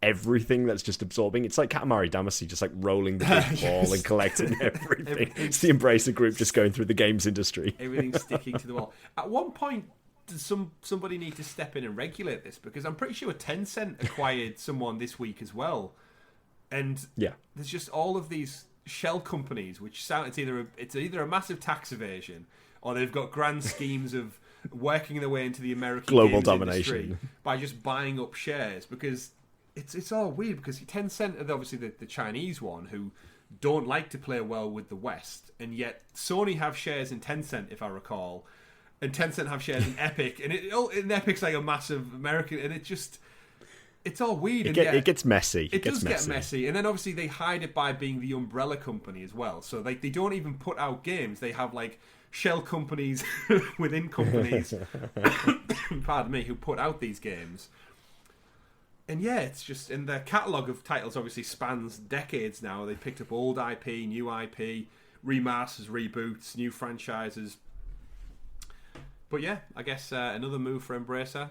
[SPEAKER 2] everything that's just absorbing. It's like Katamari Damacy, just like rolling the big ball and collecting everything. It's the Embracer Group just going through the games industry.
[SPEAKER 1] Everything's sticking to the wall. At one point, does somebody need to step in and regulate this? Because I'm pretty sure Tencent acquired someone this week as well. And there's just all of these shell companies which sound it's either a massive tax evasion or they've got grand schemes of working their way into the American
[SPEAKER 2] global
[SPEAKER 1] games
[SPEAKER 2] domination
[SPEAKER 1] industry by just buying up shares, because it's all weird, because Tencent are obviously the Chinese one who don't like to play well with the West, and yet Sony have shares in Tencent, if I recall, and Tencent have shares in Epic, and Epic's like a massive American, and it's all weird.
[SPEAKER 2] It gets messy.
[SPEAKER 1] It does get messy. And then obviously they hide it by being the umbrella company as well. So they don't even put out games. They have like shell companies within companies, pardon me, who put out these games. And yeah, it's just, and their catalogue of titles obviously spans decades now. They picked up old IP, new IP, remasters, reboots, new franchises. But yeah, I guess another move for Embracer.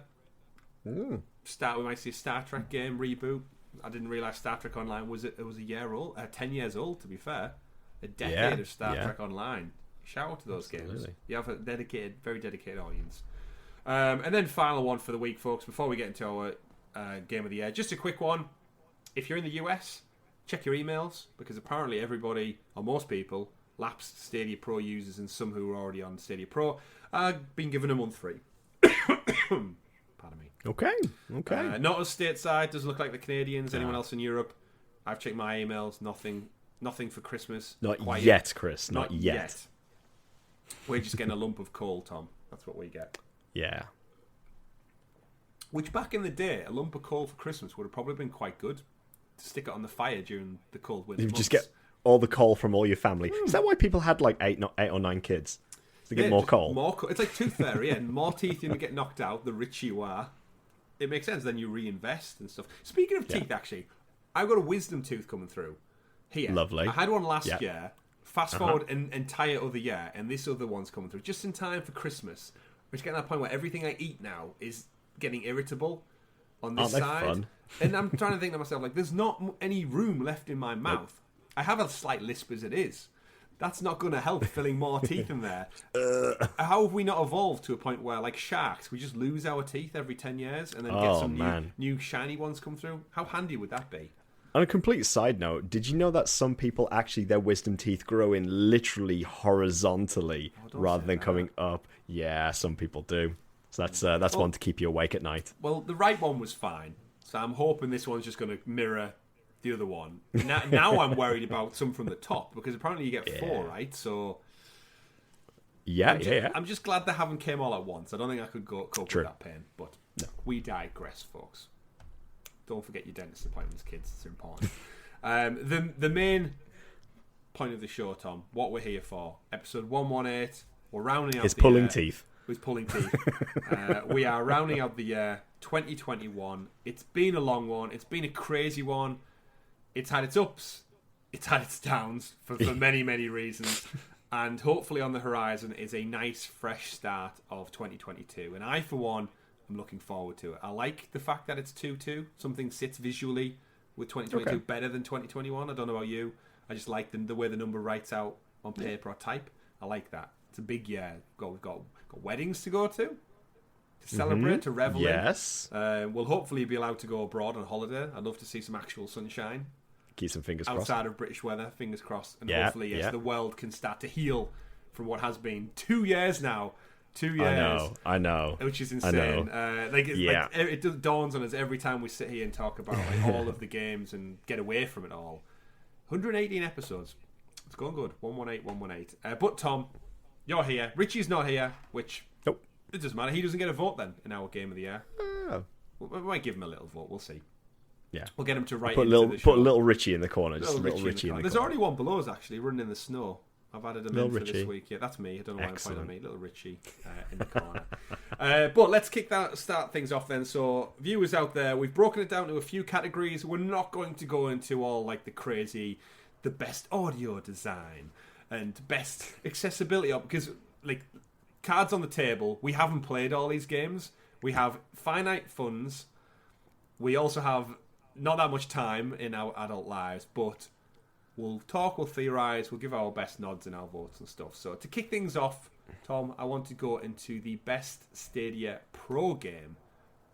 [SPEAKER 1] We might see a Star Trek game reboot. I didn't realise Star Trek Online was a year old, 10 years old, to be fair. A decade of Star Trek Online. Shout out to those games. You have a very dedicated audience. And then final one for the week, folks, before we get into our Game of the Year. Just a quick one. If you're in the US, check your emails, because apparently everybody, or most people, lapsed Stadia Pro users and some who were already on Stadia Pro, been given a month free. Pardon me.
[SPEAKER 2] Okay.
[SPEAKER 1] Not as stateside. Doesn't look like the Canadians. Anyone else in Europe? I've checked my emails. Nothing for Christmas.
[SPEAKER 2] Not yet, Chris. Not yet.
[SPEAKER 1] We're just getting a lump of coal, Tom. That's what we get.
[SPEAKER 2] Yeah.
[SPEAKER 1] Which back in the day, a lump of coal for Christmas would have probably been quite good to stick it on the fire during the cold winter months.
[SPEAKER 2] Just get all the coal from all your family. Is that why people had like 8 or 9 kids? To get more coal?
[SPEAKER 1] More coal. It's like Tooth Fairy, and more teeth you get knocked out, the richer you are. It makes sense. Then you reinvest and stuff. Speaking of teeth, actually, I've got a wisdom tooth coming through here.
[SPEAKER 2] Lovely.
[SPEAKER 1] I had one last year. Fast forward an entire other year, and this other one's coming through just in time for Christmas. We're getting to that point where everything I eat now is getting irritable. on this side.
[SPEAKER 2] Fun?
[SPEAKER 1] And I'm trying to think to myself, like, there's not any room left in my mouth. Nope. I have a slight lisp as it is. That's not going to help filling more teeth in there. How have we not evolved to a point where, like sharks, we just lose our teeth every 10 years and then get some new shiny ones come through? How handy would that be?
[SPEAKER 2] On a complete side note, did you know that some people actually, their wisdom teeth grow in literally horizontally rather than coming up? Yeah, some people do. So that's one to keep you awake at night.
[SPEAKER 1] Well, the right one was fine. So I'm hoping this one's just going to mirror the other one. Now I'm worried about some from the top, because apparently you get 4, right? So I'm just glad they haven't came all at once. I don't think I could cope with that pain. But we digress, folks. Don't forget your dentist appointments, kids. It's important. The main point of the show, Tom, what we're here for, episode 118. We're rounding out.
[SPEAKER 2] It's pulling teeth.
[SPEAKER 1] It's pulling teeth. We are rounding out the year 2021. It's been a long one. It's been a crazy one. It's had its ups, it's had its downs for many, many reasons. And hopefully on the horizon is a nice, fresh start of 2022. And I, for one, am looking forward to it. I like the fact that it's 2-2. Something sits visually with 2022 better than 2021. I don't know about you. I just like the way the number writes out on paper or type. I like that. It's a big year. We've got weddings to go to celebrate, to revel in.
[SPEAKER 2] Yes.
[SPEAKER 1] We'll hopefully be allowed to go abroad on holiday. I'd love to see some actual sunshine.
[SPEAKER 2] Keep some fingers crossed.
[SPEAKER 1] Outside of British weather, fingers crossed. And hopefully the world can start to heal from what has been 2 years now. 2 years.
[SPEAKER 2] I know.
[SPEAKER 1] Which is insane. It dawns on us every time we sit here and talk about all of the games and get away from it all. 118 episodes. It's going good. 118. But Tom, you're here. Richie's not here, which it doesn't matter. He doesn't get a vote then in our Game of the Year. We might give him a little vote. We'll see.
[SPEAKER 2] Yeah,
[SPEAKER 1] we'll get him to write.
[SPEAKER 2] Put little Richie in the corner. Just little Richie in the corner.
[SPEAKER 1] There's already one below us actually, running in the snow. I've added him in for this week. Yeah, that's me. I don't know why I'm pointing at me. Little Richie in the corner. But let's start things off then. So, viewers out there, we've broken it down to a few categories. We're not going to go into all like the best audio design and best accessibility, because like cards on the table, we haven't played all these games. We have finite funds. We also have not that much time in our adult lives, but we'll talk, we'll theorise, we'll give our best nods and our votes and stuff. So to kick things off, Tom, I want to go into the best Stadia Pro game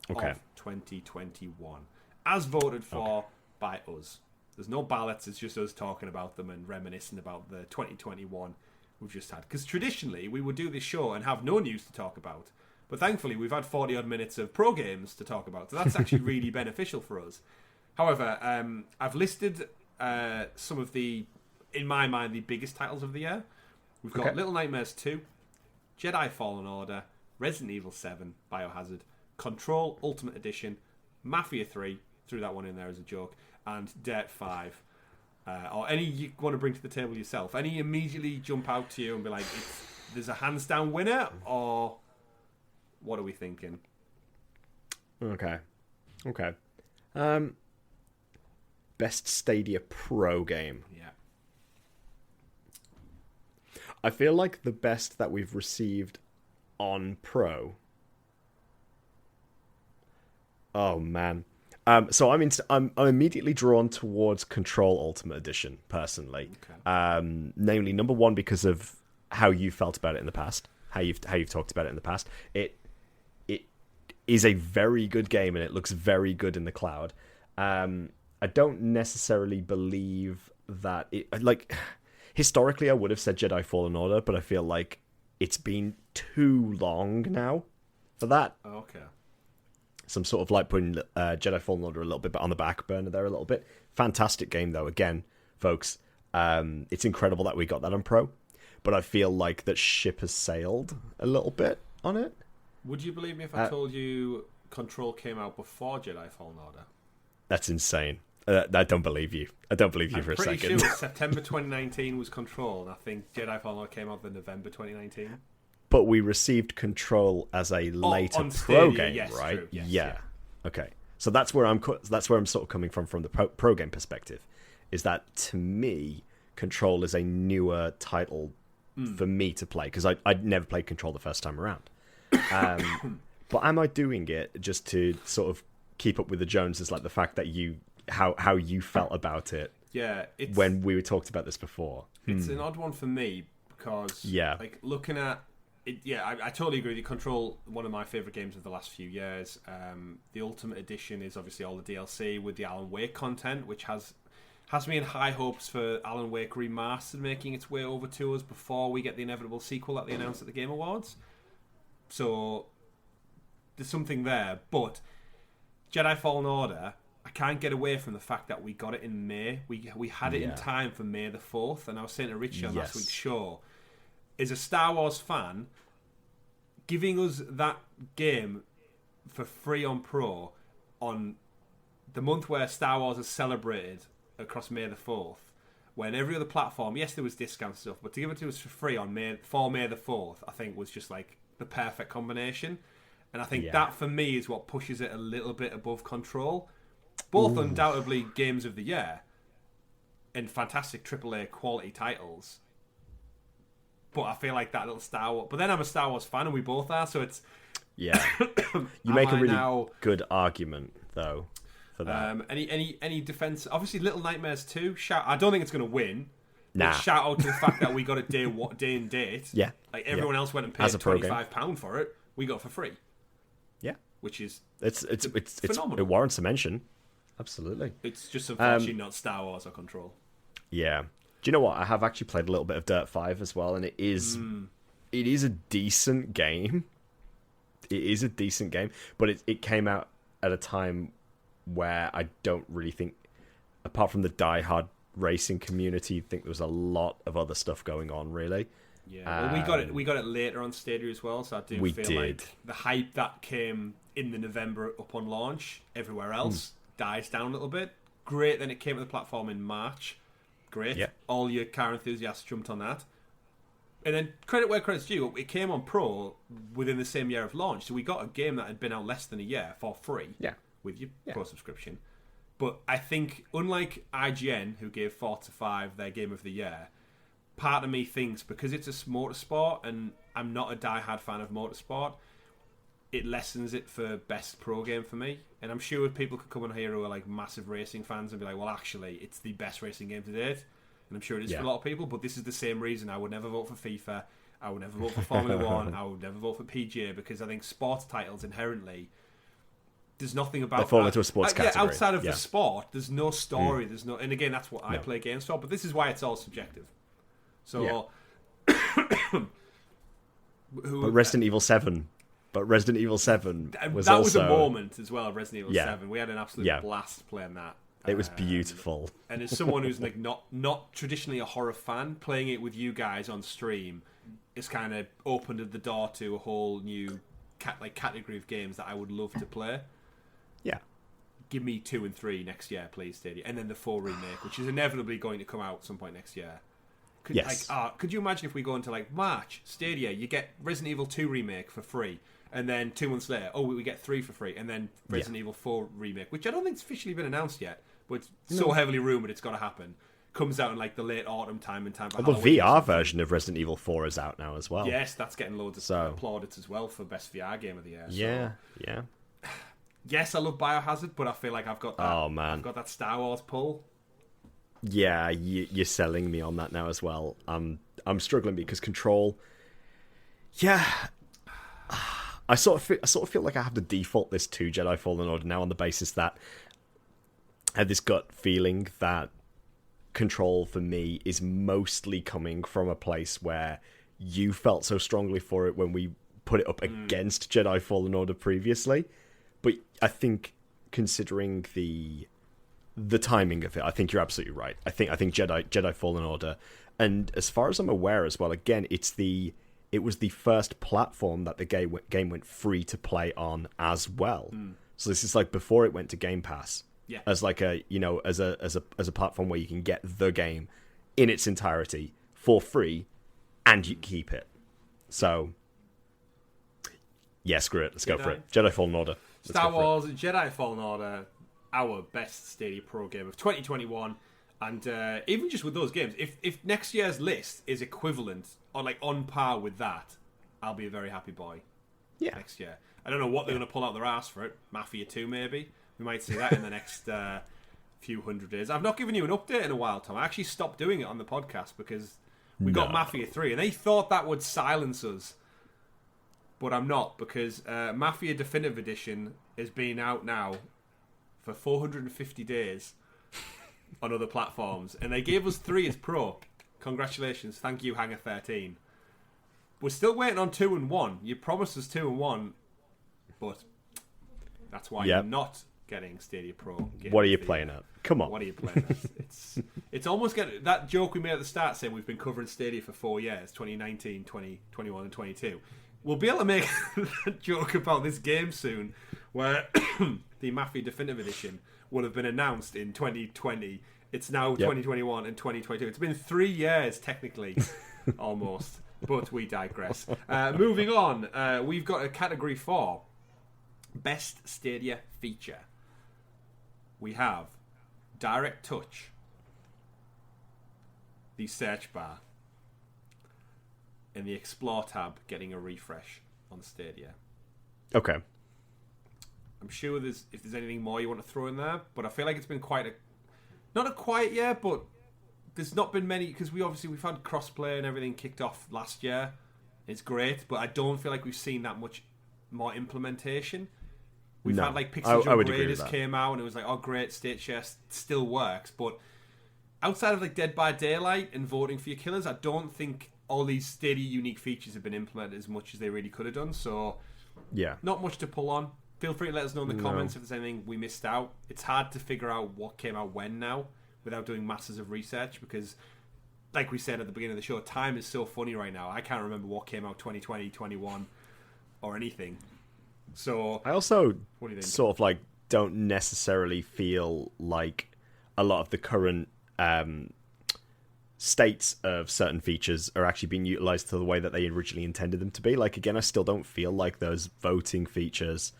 [SPEAKER 1] of 2021, as voted for by us. There's no ballots, it's just us talking about them and reminiscing about the 2021 we've just had. Because traditionally, we would do this show and have no news to talk about. But thankfully, we've had 40-odd minutes of pro games to talk about. So that's actually really beneficial for us. However, I've listed some of the, in my mind, the biggest titles of the year. We've got Little Nightmares 2, Jedi Fallen Order, Resident Evil 7, Biohazard, Control Ultimate Edition, Mafia 3, threw that one in there as a joke, and Dirt 5. Or any you want to bring to the table yourself. Any immediately jump out to you and be like, there's a hands down winner, or what are we thinking?
[SPEAKER 2] Okay. Best Stadia Pro game.
[SPEAKER 1] Yeah.
[SPEAKER 2] I feel like the best that we've received on Pro. Oh man. So I'm immediately drawn towards Control Ultimate Edition personally. Namely, number one, because of how you felt about it in the past, how you've talked about it in the past. It is a very good game and it looks very good in the cloud. I don't necessarily believe that it, like, historically I would have said Jedi Fallen Order, but I feel like it's been too long now for that.
[SPEAKER 1] Okay.
[SPEAKER 2] So I'm sort of like putting Jedi Fallen Order a little bit on the back burner there a little bit. Fantastic game though. Again, folks, it's incredible that we got that on Pro, but I feel like that ship has sailed a little bit on it.
[SPEAKER 1] Would you believe me if I told you Control came out before Jedi Fallen Order?
[SPEAKER 2] That's insane. I don't believe you. I don't believe you for a second.
[SPEAKER 1] I'm pretty sure September 2019 was Control, and I think Jedi Fallen Order came out in November 2019.
[SPEAKER 2] But we received Control as a later Pro game,
[SPEAKER 1] yes,
[SPEAKER 2] right?
[SPEAKER 1] True. Yes,
[SPEAKER 2] yeah. Okay. So that's where I'm sort of coming from the pro game perspective. Is that to me, Control is a newer title for me to play, because I'd never played Control the first time around. But am I doing it just to sort of keep up with the Joneses, like the fact that how you felt about it.
[SPEAKER 1] Yeah,
[SPEAKER 2] when we talked about this before.
[SPEAKER 1] It's an odd one for me because like looking at it, I totally agree with you. Control, one of my favourite games of the last few years. The Ultimate Edition is obviously all the DLC with the Alan Wake content, which has me in high hopes for Alan Wake Remastered making its way over to us before we get the inevitable sequel that they announced at the Game Awards. So there's something there, but Jedi Fallen Order, I can't get away from the fact that we got it in May. We had it in time for May the 4th, and I was saying to Richie on last week's show, as a Star Wars fan, giving us that game for free on Pro on the month where Star Wars is celebrated across May the 4th, when every other platform, yes, there was discount stuff, but to give it to us for free on May the 4th, I think was just like the perfect combination. And I think that for me is what pushes it a little bit above Control. Both undoubtedly games of the year and fantastic AAA quality titles. But I feel like that little Star Wars... But then I'm a Star Wars fan and we both are, so it's...
[SPEAKER 2] Yeah. You make a really good argument, though, for that.
[SPEAKER 1] Any defense... Obviously, Little Nightmares 2. I don't think it's going to win.
[SPEAKER 2] Nah.
[SPEAKER 1] Shout out to the fact that we got it day and date.
[SPEAKER 2] Yeah.
[SPEAKER 1] Like everyone else went and paid £25 for it. We got it for free.
[SPEAKER 2] Yeah.
[SPEAKER 1] Which is...
[SPEAKER 2] It's
[SPEAKER 1] phenomenal.
[SPEAKER 2] It warrants a mention. Absolutely.
[SPEAKER 1] It's just unfortunately not Star Wars or Control.
[SPEAKER 2] Yeah. Do you know what? I have actually played a little bit of Dirt 5 as well, and it is a decent game. It is a decent game, but it came out at a time where I don't really think, apart from the die-hard racing community, I think there was a lot of other stuff going on, really.
[SPEAKER 1] Yeah, well, we got it later on Stadia as well, so I do feel like the hype that came in the November upon launch everywhere else dies down a little bit. Great, then it came to the platform in March. Great. Yep. All your car enthusiasts jumped on that. And then, credit where credit's due, it came on Pro within the same year of launch, so we got a game that had been out less than a year for free with your Pro subscription. But I think, unlike IGN, who gave Forza 5 their game of the year, part of me thinks, because it's a motorsport, and I'm not a die-hard fan of motorsport, it lessens it for best pro game for me. And I'm sure people could come on here who are like massive racing fans and be like, well, actually, it's the best racing game to date. And I'm sure it is for a lot of people, but this is the same reason I would never vote for FIFA, I would never vote for Formula 1, I would never vote for PGA, because I think sports titles inherently, there's nothing about...
[SPEAKER 2] They fall into a sports category.
[SPEAKER 1] Outside of the sport, there's no story, there's no... And again, that's what I play games for, but this is why it's all subjective. So...
[SPEAKER 2] But Resident Evil 7... But Resident Evil 7 was
[SPEAKER 1] that
[SPEAKER 2] also...
[SPEAKER 1] was a moment as well, Resident Evil 7. We had an absolute blast playing that.
[SPEAKER 2] It was beautiful.
[SPEAKER 1] And as someone who's like not traditionally a horror fan, playing it with you guys on stream has kind of opened the door to a whole new category of games that I would love to play.
[SPEAKER 2] Yeah.
[SPEAKER 1] Give me 2 and 3 next year, please, Stadia. And then the 4 remake, which is inevitably going to come out some point next year. Could you imagine if we go into like March, Stadia, you get Resident Evil 2 remake for free, and then 2 months later, we get 3 for free, and then Resident Evil 4 remake, which I don't think's officially been announced yet, but it's so heavily rumoured it's got to happen, comes out in like the late autumn time in time for
[SPEAKER 2] Halloween. The VR version of Resident Evil 4 is out now as well.
[SPEAKER 1] Yes, that's getting loads of plaudits as well for best VR game of the year.
[SPEAKER 2] Yeah.
[SPEAKER 1] Yes, I love Biohazard, but I feel like I've got that.
[SPEAKER 2] Oh man,
[SPEAKER 1] I've got that Star Wars pull.
[SPEAKER 2] Yeah, you're selling me on that now as well. I'm struggling because Control. Yeah, I sort of feel like I have to default this to Jedi Fallen Order now on the basis that I have this gut feeling that Control for me is mostly coming from a place where you felt so strongly for it when we put it up against Jedi Fallen Order previously. But I think considering the timing of it, I think you're absolutely right. I think Jedi Fallen Order, and as far as I'm aware as well, again, it was the first platform that the game went free to play on as well. So this is like before it went to Game Pass, as like a as a platform where you can get the game in its entirety for free, and you keep it. So yeah, screw it, let's go for it. Jedi Fallen Order.
[SPEAKER 1] Star Wars Jedi Fallen Order, our best Stadia Pro game of 2021, and even just with those games, if next year's list is equivalent or like on par with that, I'll be a very happy boy. Next year, I don't know what they're going to pull out their ass for it. Mafia 2 maybe, We might see that in the next few hundred days. I've not given you an update in a while, Tom. I actually stopped doing it on the podcast because we got Mafia 3, and they thought that would silence us. But I'm not, because Mafia Definitive Edition has been out now for 450 days on other platforms, and they gave us 3 as Pro. Congratulations. Thank you, Hangar 13. We're still waiting on 2 and 1. You promised us 2 and 1, but that's why you're not getting Stadia Pro.
[SPEAKER 2] What are you playing at? Come on.
[SPEAKER 1] What are you playing at? It's almost getting that joke we made at the start saying we've been covering Stadia for 4 years, 2019, 2021 and 22. We'll be able to make a joke about this game soon, where the Mafia Definitive Edition would have been announced in 2020. It's now 2021 and 2022. It's been 3 years, technically, almost. But we digress. Moving on, we've got a category for Best Stadia Feature. We have Direct Touch, the search bar, and the Explore tab getting a refresh on Stadia.
[SPEAKER 2] Okay.
[SPEAKER 1] I'm sure if there's anything more you want to throw in there, but I feel like it's been not a quiet year, but there's not been many, because we've had crossplay and everything kicked off last year. It's great, but I don't feel like we've seen that much more implementation. We've had like Pixel Jump Raiders came out, and it was like, oh great, state share still works, but outside of like Dead by Daylight and voting for your killers, I don't think all these Stadia unique features have been implemented as much as they really could have done. So
[SPEAKER 2] yeah,
[SPEAKER 1] not much to pull on. Feel free to let us know in the comments if there's anything we missed out. It's hard to figure out what came out when now without doing masses of research, because like we said at the beginning of the show, time is so funny right now. I can't remember what came out 2020, 21 or anything. So
[SPEAKER 2] I also sort of like don't necessarily feel like a lot of the current states of certain features are actually being utilized to the way that they originally intended them to be. Like, again, I still don't feel like those voting features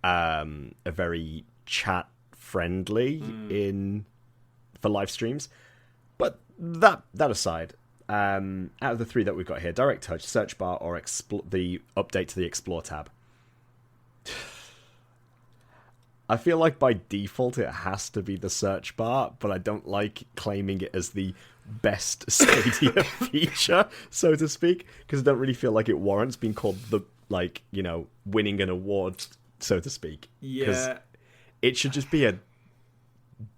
[SPEAKER 2] are very chat friendly for live streams. But that aside, out of the 3 that we've got here, Direct Touch, Search Bar, or the update to the Explore tab, I feel like by default it has to be the search bar, but I don't like claiming it as the best Stadia feature, so to speak, because I don't really feel like it warrants being called the, like, you know, winning an award, so to speak.
[SPEAKER 1] Yeah.
[SPEAKER 2] It should just be a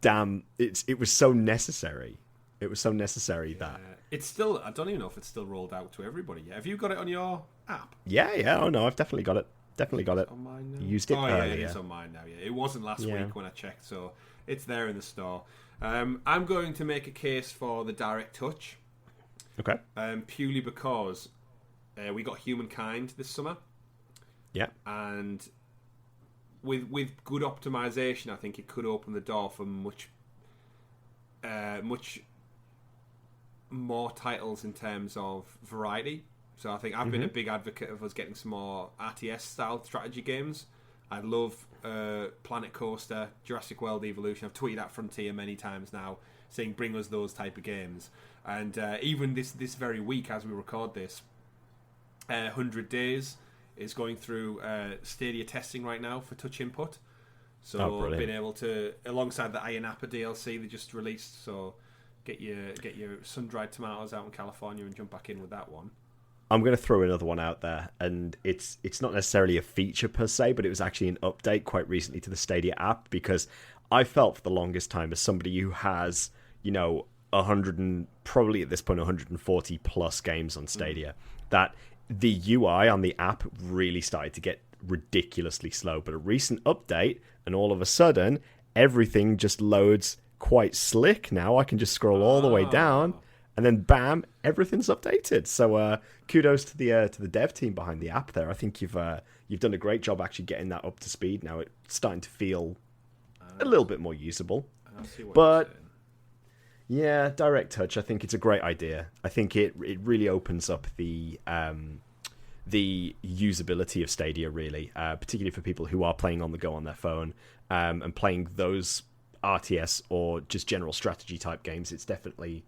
[SPEAKER 2] damn... It was so necessary. It was so necessary that...
[SPEAKER 1] It's still... I don't even know if it's still rolled out to everybody yet. Have you got it on your app?
[SPEAKER 2] Yeah. Oh, no, I've definitely got it. Definitely got it.
[SPEAKER 1] On mine now?
[SPEAKER 2] Used it earlier.
[SPEAKER 1] Yeah, it is on mine now. Yeah, it wasn't last week when I checked, so it's there in the store. I'm going to make a case for the Direct Touch.
[SPEAKER 2] Okay.
[SPEAKER 1] Purely because we got Humankind this summer.
[SPEAKER 2] Yeah.
[SPEAKER 1] And with good optimization, I think it could open the door for much more titles in terms of variety. So I think I've been a big advocate of us getting some more RTS-style strategy games. I love Planet Coaster, Jurassic World Evolution. I've tweeted at Frontier many times now, saying bring us those type of games. And even this very week, as we record this, 100 Days is going through Stadia testing right now for touch input. So I've been able to, alongside the Iron Apple DLC they just released, so get your sun-dried tomatoes out in California and jump back in with that one.
[SPEAKER 2] I'm going to throw another one out there, and it's not necessarily a feature per se, but it was actually an update quite recently to the Stadia app, because I felt for the longest time, as somebody who has, you know, 100 and probably at this point 140 plus games on Stadia, that the UI on the app really started to get ridiculously slow. But a recent update, and all of a sudden everything just loads quite slick now. I can just scroll all the way down, and then bam, everything's updated. So kudos to the dev team behind the app there. I think you've done a great job actually getting that up to speed now. It's starting to feel a little bit more usable. But yeah, Direct Touch, I think it's a great idea. I think it really opens up the usability of Stadia, really, particularly for people who are playing on the go on their phone and playing those RTS or just general strategy type games. It's definitely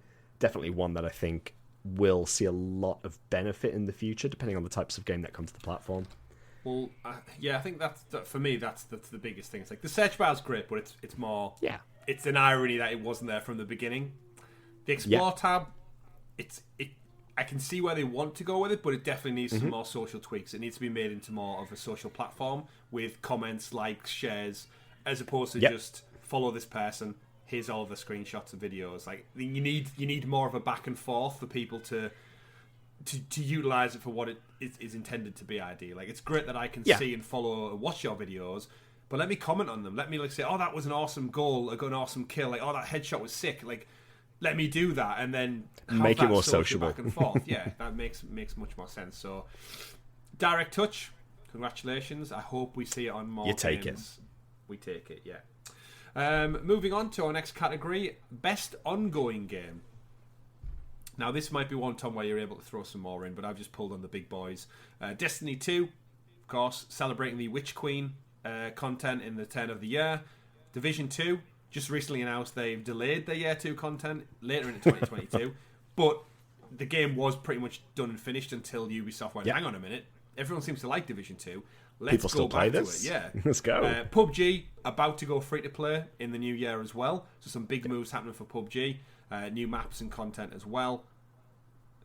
[SPEAKER 2] one that I think will see a lot of benefit in the future, depending on the types of game that come to the platform.
[SPEAKER 1] Well, I think that for me, that's the biggest thing. It's like the search bar's great, but it's more.
[SPEAKER 2] Yeah.
[SPEAKER 1] It's an irony that it wasn't there from the beginning. The Explore tab, I can see where they want to go with it, but it definitely needs some more social tweaks. It needs to be made into more of a social platform with comments, likes, shares, as opposed to just follow this person. Here's all the screenshots and videos. Like you need more of a back and forth for people to utilize it for what it is intended to be. Ideally, like it's great that I can see and follow and watch your videos, but let me comment on them. Let me say, oh, that was an awesome goal, an awesome kill. Like, oh, that headshot was sick. Like, let me do that, and then
[SPEAKER 2] make it more sociable.
[SPEAKER 1] Back and forth. Yeah, that makes much more sense. So, direct touch. Congratulations. I hope we see it on more.
[SPEAKER 2] You take
[SPEAKER 1] games. We take it. Yeah. Moving on to our next category, best ongoing game. Now, this might be one, Tom, where you're able to throw some more in, but I've just pulled on the big boys. Destiny 2, of course, celebrating the Witch Queen content in the turn of the year. Division 2, just recently announced they've delayed their Year 2 content later into 2022, but the game was pretty much done and finished until Ubisoft went, hang on a minute, everyone seems to like Division 2. Let's
[SPEAKER 2] People still play this?
[SPEAKER 1] To it. Yeah.
[SPEAKER 2] Let's go.
[SPEAKER 1] PUBG, about to go free-to-play in the new year as well, so some big moves happening for PUBG. New maps and content as well.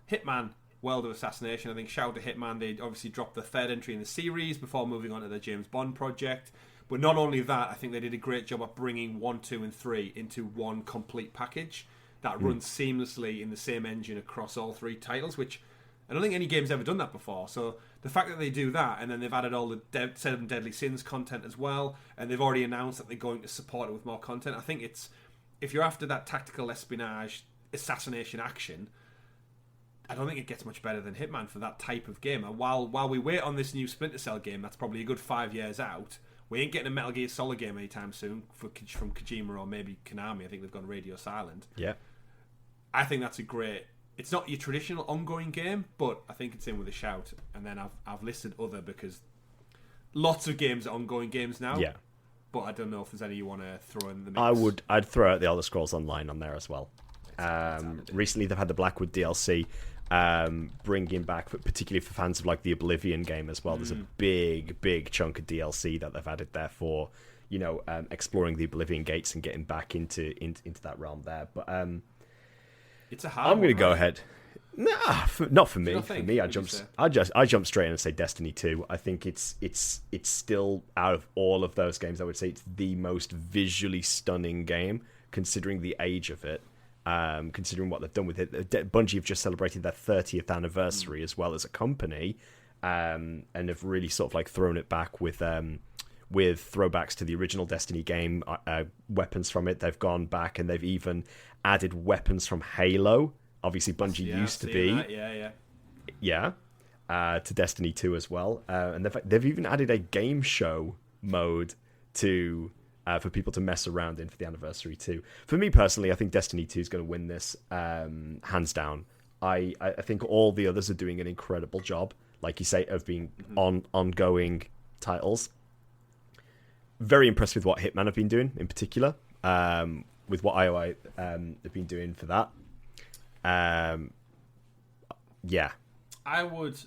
[SPEAKER 1] Hitman, World of Assassination. I think shout out to Hitman. They obviously dropped the third entry in the series before moving on to the James Bond project. But not only that, I think they did a great job of bringing 1, 2, and 3 into one complete package that runs seamlessly in the same engine across all 3 titles, which I don't think any game's ever done that before. So the fact that they do that, and then they've added all the 7 Deadly Sins content as well, and they've already announced that they're going to support it with more content, I think it's, if you're after that tactical espionage, assassination action, I don't think it gets much better than Hitman for that type of game. And while we wait on this new Splinter Cell game, that's probably a good 5 years out, we ain't getting a Metal Gear Solid game anytime soon from Kojima or maybe Konami. I think they've gone radio silent.
[SPEAKER 2] Yeah.
[SPEAKER 1] I think that's a great... It's not your traditional ongoing game, but I think it's in with a shout. And then I've listed other because lots of games are ongoing games now.
[SPEAKER 2] Yeah.
[SPEAKER 1] But I don't know if there's any you want to throw in the mix.
[SPEAKER 2] I'd throw out the Elder Scrolls Online on there as well. Recently they've had the Blackwood DLC, bringing back, particularly for fans of like the Oblivion game as well. There's a big chunk of DLC that they've added there for, exploring the Oblivion gates and getting back into that realm there. But
[SPEAKER 1] it's a hard.
[SPEAKER 2] I'm going to go ahead. Nah, not for me.
[SPEAKER 1] For
[SPEAKER 2] me, I jump straight in and say Destiny 2. I think it's still, out of all of those games, I would say it's the most visually stunning game, considering the age of it. Considering what they've done with it. Bungie have just celebrated their 30th anniversary as well as a company, and have really sort of like thrown it back with throwbacks to the original Destiny game, weapons from it. They've gone back and they've even added weapons from Halo. Obviously, Bungie used to be, to Destiny 2 as well, and they've even added a game show mode to. For people to mess around in for the anniversary too. For me personally, I think Destiny 2 is going to win this, hands down. I think all the others are doing an incredible job, like you say, of being ongoing titles. Very impressed with what Hitman have been doing in particular, with what IOI have been doing for that.
[SPEAKER 1] I would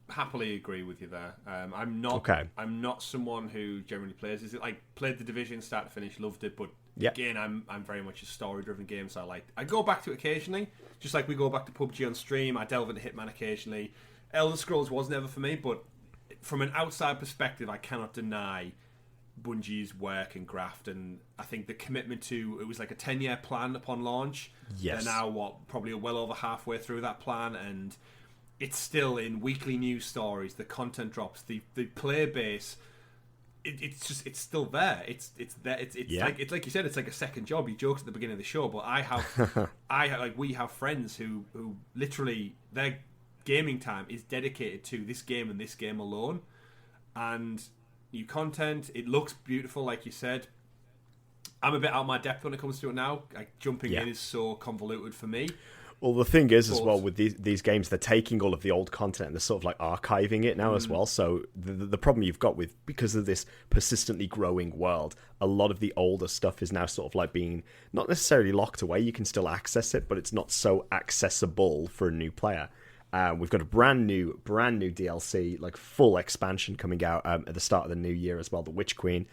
[SPEAKER 1] happily agree with you there. I'm not someone who generally plays. Is it like played the Division start to finish, loved it, but again, I'm very much a story driven game, so I go back to it occasionally, just like we go back to PUBG on stream. I delve into Hitman occasionally. Elder Scrolls was never for me, but from an outside perspective, I cannot deny Bungie's work and graft, and I think the commitment to, it was like a 10-year plan upon launch.
[SPEAKER 2] Yes.
[SPEAKER 1] They're now probably well over halfway through that plan, and it's still in weekly news stories. The content drops, the player base. It's still there. It's there. It's like you said. It's like a second job. You joked at the beginning of the show, but we have friends who literally their gaming time is dedicated to this game and this game alone, and new content. It looks beautiful, like you said. I'm a bit out of my depth when it comes to it now. Like jumping in is so convoluted for me.
[SPEAKER 2] Well, the thing is, as well, with these games, they're taking all of the old content and they're sort of like archiving it now as well. So the problem you've got with, because of this persistently growing world, a lot of the older stuff is now sort of like being not necessarily locked away. You can still access it, but it's not so accessible for a new player. We've got a brand new DLC, like full expansion coming out at the start of the new year as well, the Witch Queen,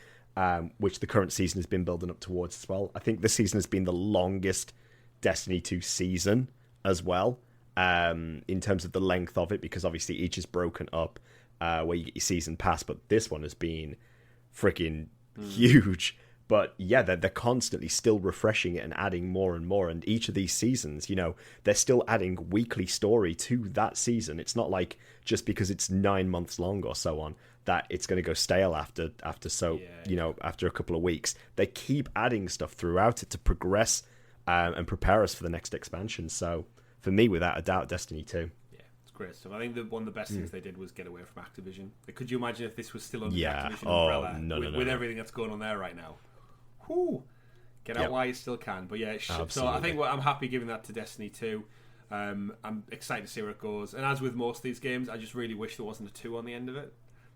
[SPEAKER 2] which the current season has been building up towards as well. I think this season has been the longest Destiny 2 season as well, in terms of the length of it, because obviously each is broken up where you get your season pass, but this one has been freaking huge. But yeah, they're constantly still refreshing it and adding more and more. And each of these seasons, you know, they're still adding weekly story to that season. It's not like just because it's 9 months long or so on that it's going to go stale after a couple of weeks. They keep adding stuff throughout it to progress and prepare us for the next expansion. So for me, without a doubt, Destiny 2.
[SPEAKER 1] Great stuff. I think one of the best things they did was get away from Activision. Like, could you imagine if this was still under the Activision umbrella with everything that's going on there right now? Whew. Get out while you still can. But yeah, so I think I'm happy giving that to Destiny 2. I'm excited to see where it goes. And as with most of these games, I just really wish there wasn't a 2 on the end of it.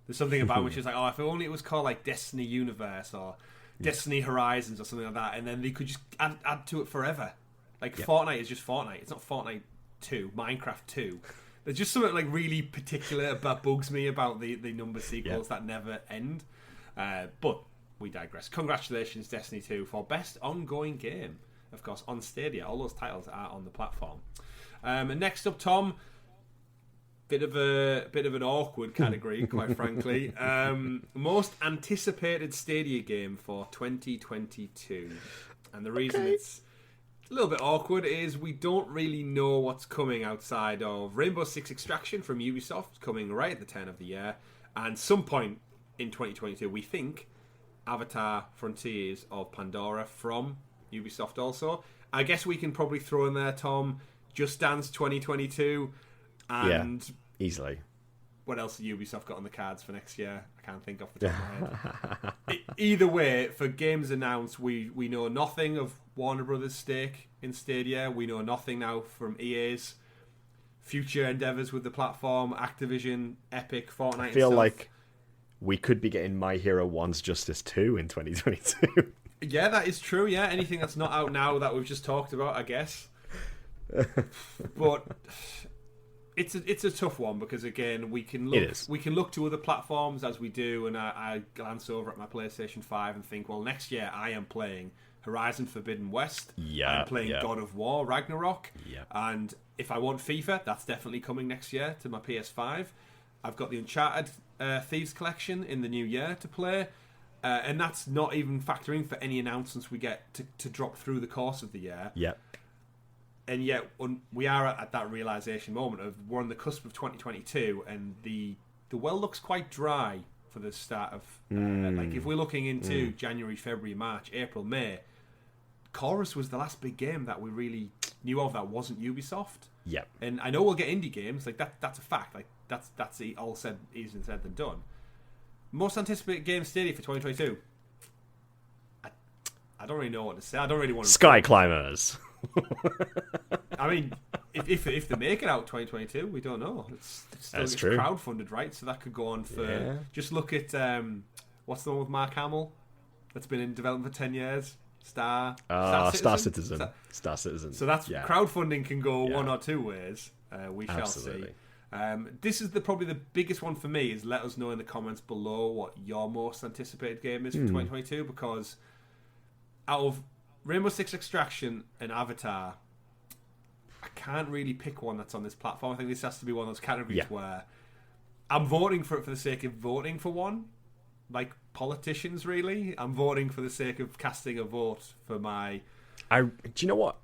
[SPEAKER 1] There's something about which is like, if only it was called like Destiny Universe or Destiny Horizons or something like that, and then they could just add to it forever. Like Fortnite is just Fortnite. It's not Fortnite 2, Minecraft 2. There's just something like really particular that bugs me about the number sequels that never end. But we digress. Congratulations, Destiny 2, for best ongoing game. Of course, on Stadia. All those titles are on the platform. And next up, Tom, bit of an awkward category, quite frankly. Most anticipated Stadia game for 2022. And the reason it's a little bit awkward is we don't really know what's coming outside of Rainbow Six Extraction from Ubisoft, coming right at the turn of the year, and some point in 2022 we think Avatar Frontiers of Pandora from Ubisoft also. I guess we can probably throw in there, Tom, Just Dance 2022, and
[SPEAKER 2] easily.
[SPEAKER 1] What else has Ubisoft got on the cards for next year? I can't think off the top of my head. Either way, for games announced, we know nothing of Warner Brothers' stake in Stadia. We know nothing now from EA's future endeavours with the platform, Activision, Epic, Fortnite. I
[SPEAKER 2] feel like we could be getting My Hero 1's Justice 2 in 2022.
[SPEAKER 1] Yeah, that is true. Yeah, anything that's not out now that we've just talked about, I guess. But it's a tough one because again we can look to other platforms as we do, and I glance over at my PlayStation 5 and think, well, next year I am playing Horizon Forbidden West. I'm playing God of War Ragnarok. And if I want FIFA, that's definitely coming next year to my PS5. I've got the Uncharted Thieves Collection in the new year to play. And that's not even factoring for any announcements we get to drop through the course of the year. And yet, we are at that realization moment of we're on the cusp of 2022, and the well looks quite dry for the start of like if we're looking into January, February, March, April, May. Chorus was the last big game that we really knew of that wasn't Ubisoft. And I know we'll get indie games like that. That's a fact. Like that's all said, easier said than done. Most anticipated game Stadia for 2022. I don't really know what to say. I don't really want to.
[SPEAKER 2] Sky Climbers.
[SPEAKER 1] I mean, if they make it out 2022, we don't know. It's
[SPEAKER 2] true.
[SPEAKER 1] Crowdfunded, right? So that could go on for. Just look at what's the one with Mark Hamill that's been in development for 10 years. Star Citizen.
[SPEAKER 2] So
[SPEAKER 1] that's crowdfunding can go one or two ways. We shall see. This is probably the biggest one for me. Is let us know in the comments below what your most anticipated game is for 2022, because out of Rainbow Six Extraction and Avatar, I can't really pick one that's on this platform. I think this has to be one of those categories where I'm voting for it for the sake of voting for one, like politicians. Really, I'm voting for the sake of casting a vote for my.
[SPEAKER 2] Do you know what?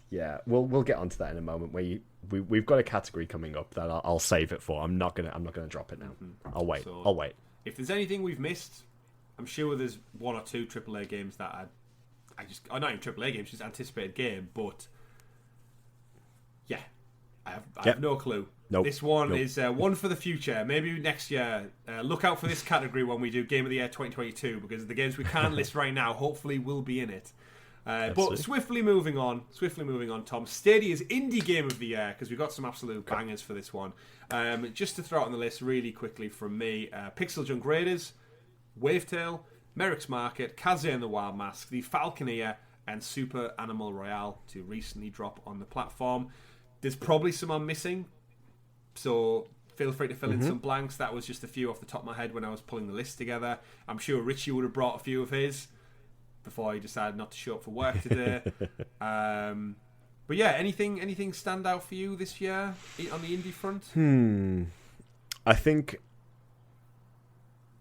[SPEAKER 2] Yeah, we'll get onto that in a moment. We've got a category coming up that I'll save it for. I'm not gonna drop it now. I'll wait. I'll wait.
[SPEAKER 1] If there's anything we've missed, I'm sure there's one or two AAA games that not even AAA games, just anticipated game. But yeah, I have no clue. This one is one for the future. Maybe next year. Look out for this category when we do Game of the Year 2022, because the games we can't list right now hopefully will be in it. But swiftly moving on, Tom. Stadia's Indie Game of the Year, because we've got some absolute bangers for this one. Just to throw it on the list really quickly from me, Pixel Junk Raiders, Wavetail, Merrick's Market, Kaze and the Wild Mask, The Falconeer, and Super Animal Royale to recently drop on the platform. There's probably some I'm missing. So feel free to fill in some blanks. That was just a few off the top of my head when I was pulling the list together. I'm sure Richie would have brought a few of his before he decided not to show up for work today. But yeah, anything stand out for you this year on the indie front?
[SPEAKER 2] I think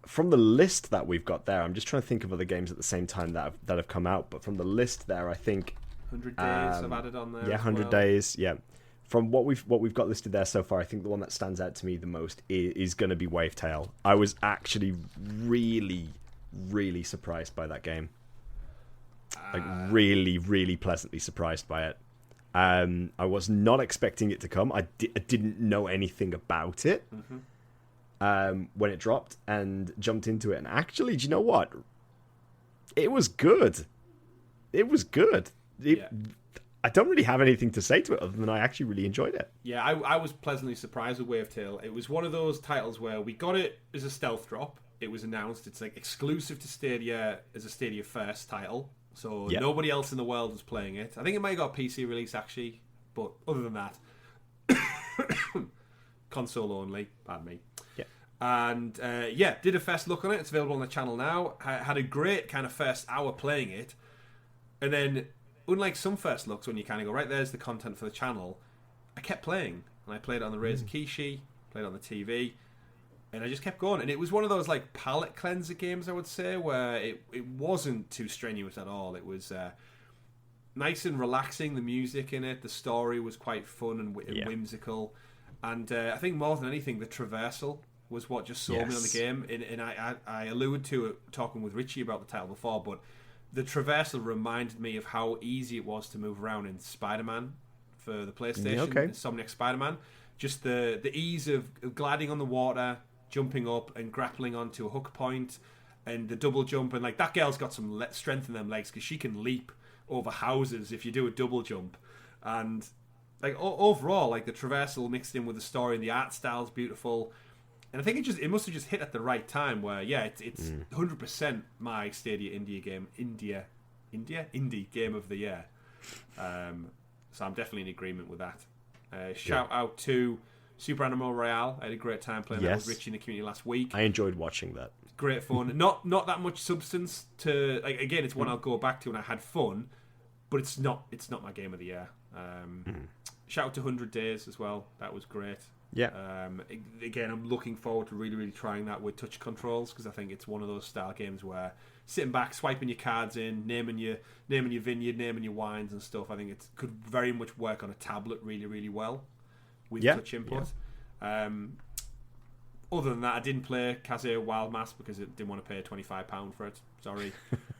[SPEAKER 2] from the list that we've got there, I'm just trying to think of other games at the same time that have come out. But from the list there, I think
[SPEAKER 1] 100 Days I've added on there.
[SPEAKER 2] Yeah, 100 Days. Yeah, from what we've got listed there so far, I think the one that stands out to me the most is going to be Wavetale. I was actually really, really surprised by that game. Like really, really pleasantly surprised by it. I was not expecting it to come. I didn't know anything about it when it dropped, and jumped into it. And actually, do you know what? It was good. It was good. I don't really have anything to say to it other than I actually really enjoyed it.
[SPEAKER 1] Yeah, I was pleasantly surprised with Wavetale. It was one of those titles where we got it as a stealth drop. It was announced it's like exclusive to Stadia as a Stadia first title. So nobody else in the world was playing it. I think it might have got a PC release, actually. But other than that, console only. Pardon me.
[SPEAKER 2] Yeah.
[SPEAKER 1] And, did a first look on it. It's available on the channel now. I had a great kind of first hour playing it. And then, unlike some first looks, when you kind of go, right, there's the content for the channel, I kept playing. And I played it on the Razer Kishi, played it on the TV. And I just kept going. And it was one of those like palate cleanser games, I would say, where it wasn't too strenuous at all. It was nice and relaxing, the music in it. The story was quite fun and whimsical. And I think more than anything, the traversal was what just sold me on the game. And I alluded to it talking with Richie about the title before, but the traversal reminded me of how easy it was to move around in Spider-Man for the PlayStation, Insomniac Spider-Man. Just the ease of gliding on the water, jumping up and grappling onto a hook point, and the double jump. And like that girl's got some strength in them legs because she can leap over houses if you do a double jump. And like overall, like the traversal mixed in with the story and the art style's beautiful. And I think it must have just hit at the right time where it's 100% my Stadia indie game of the year. So I'm definitely in agreement with that. Shout out to Super Animal Royale. I had a great time playing that with Richie in the community last week.
[SPEAKER 2] I enjoyed watching that.
[SPEAKER 1] Great fun. Not that much substance to like. Again, it's one I'll go back to, and I had fun, but it's not my game of the year. Shout out to 100 Days as well. That was great.
[SPEAKER 2] Yeah.
[SPEAKER 1] Again, I'm looking forward to really, really trying that with touch controls because I think it's one of those style games where sitting back, swiping your cards in, naming your vineyard, naming your wines and stuff. I think it could very much work on a tablet really, really well with touch input. Yeah. Other than that, I didn't play Kazuya Wild Mass because I didn't want to pay £25 for it. Sorry.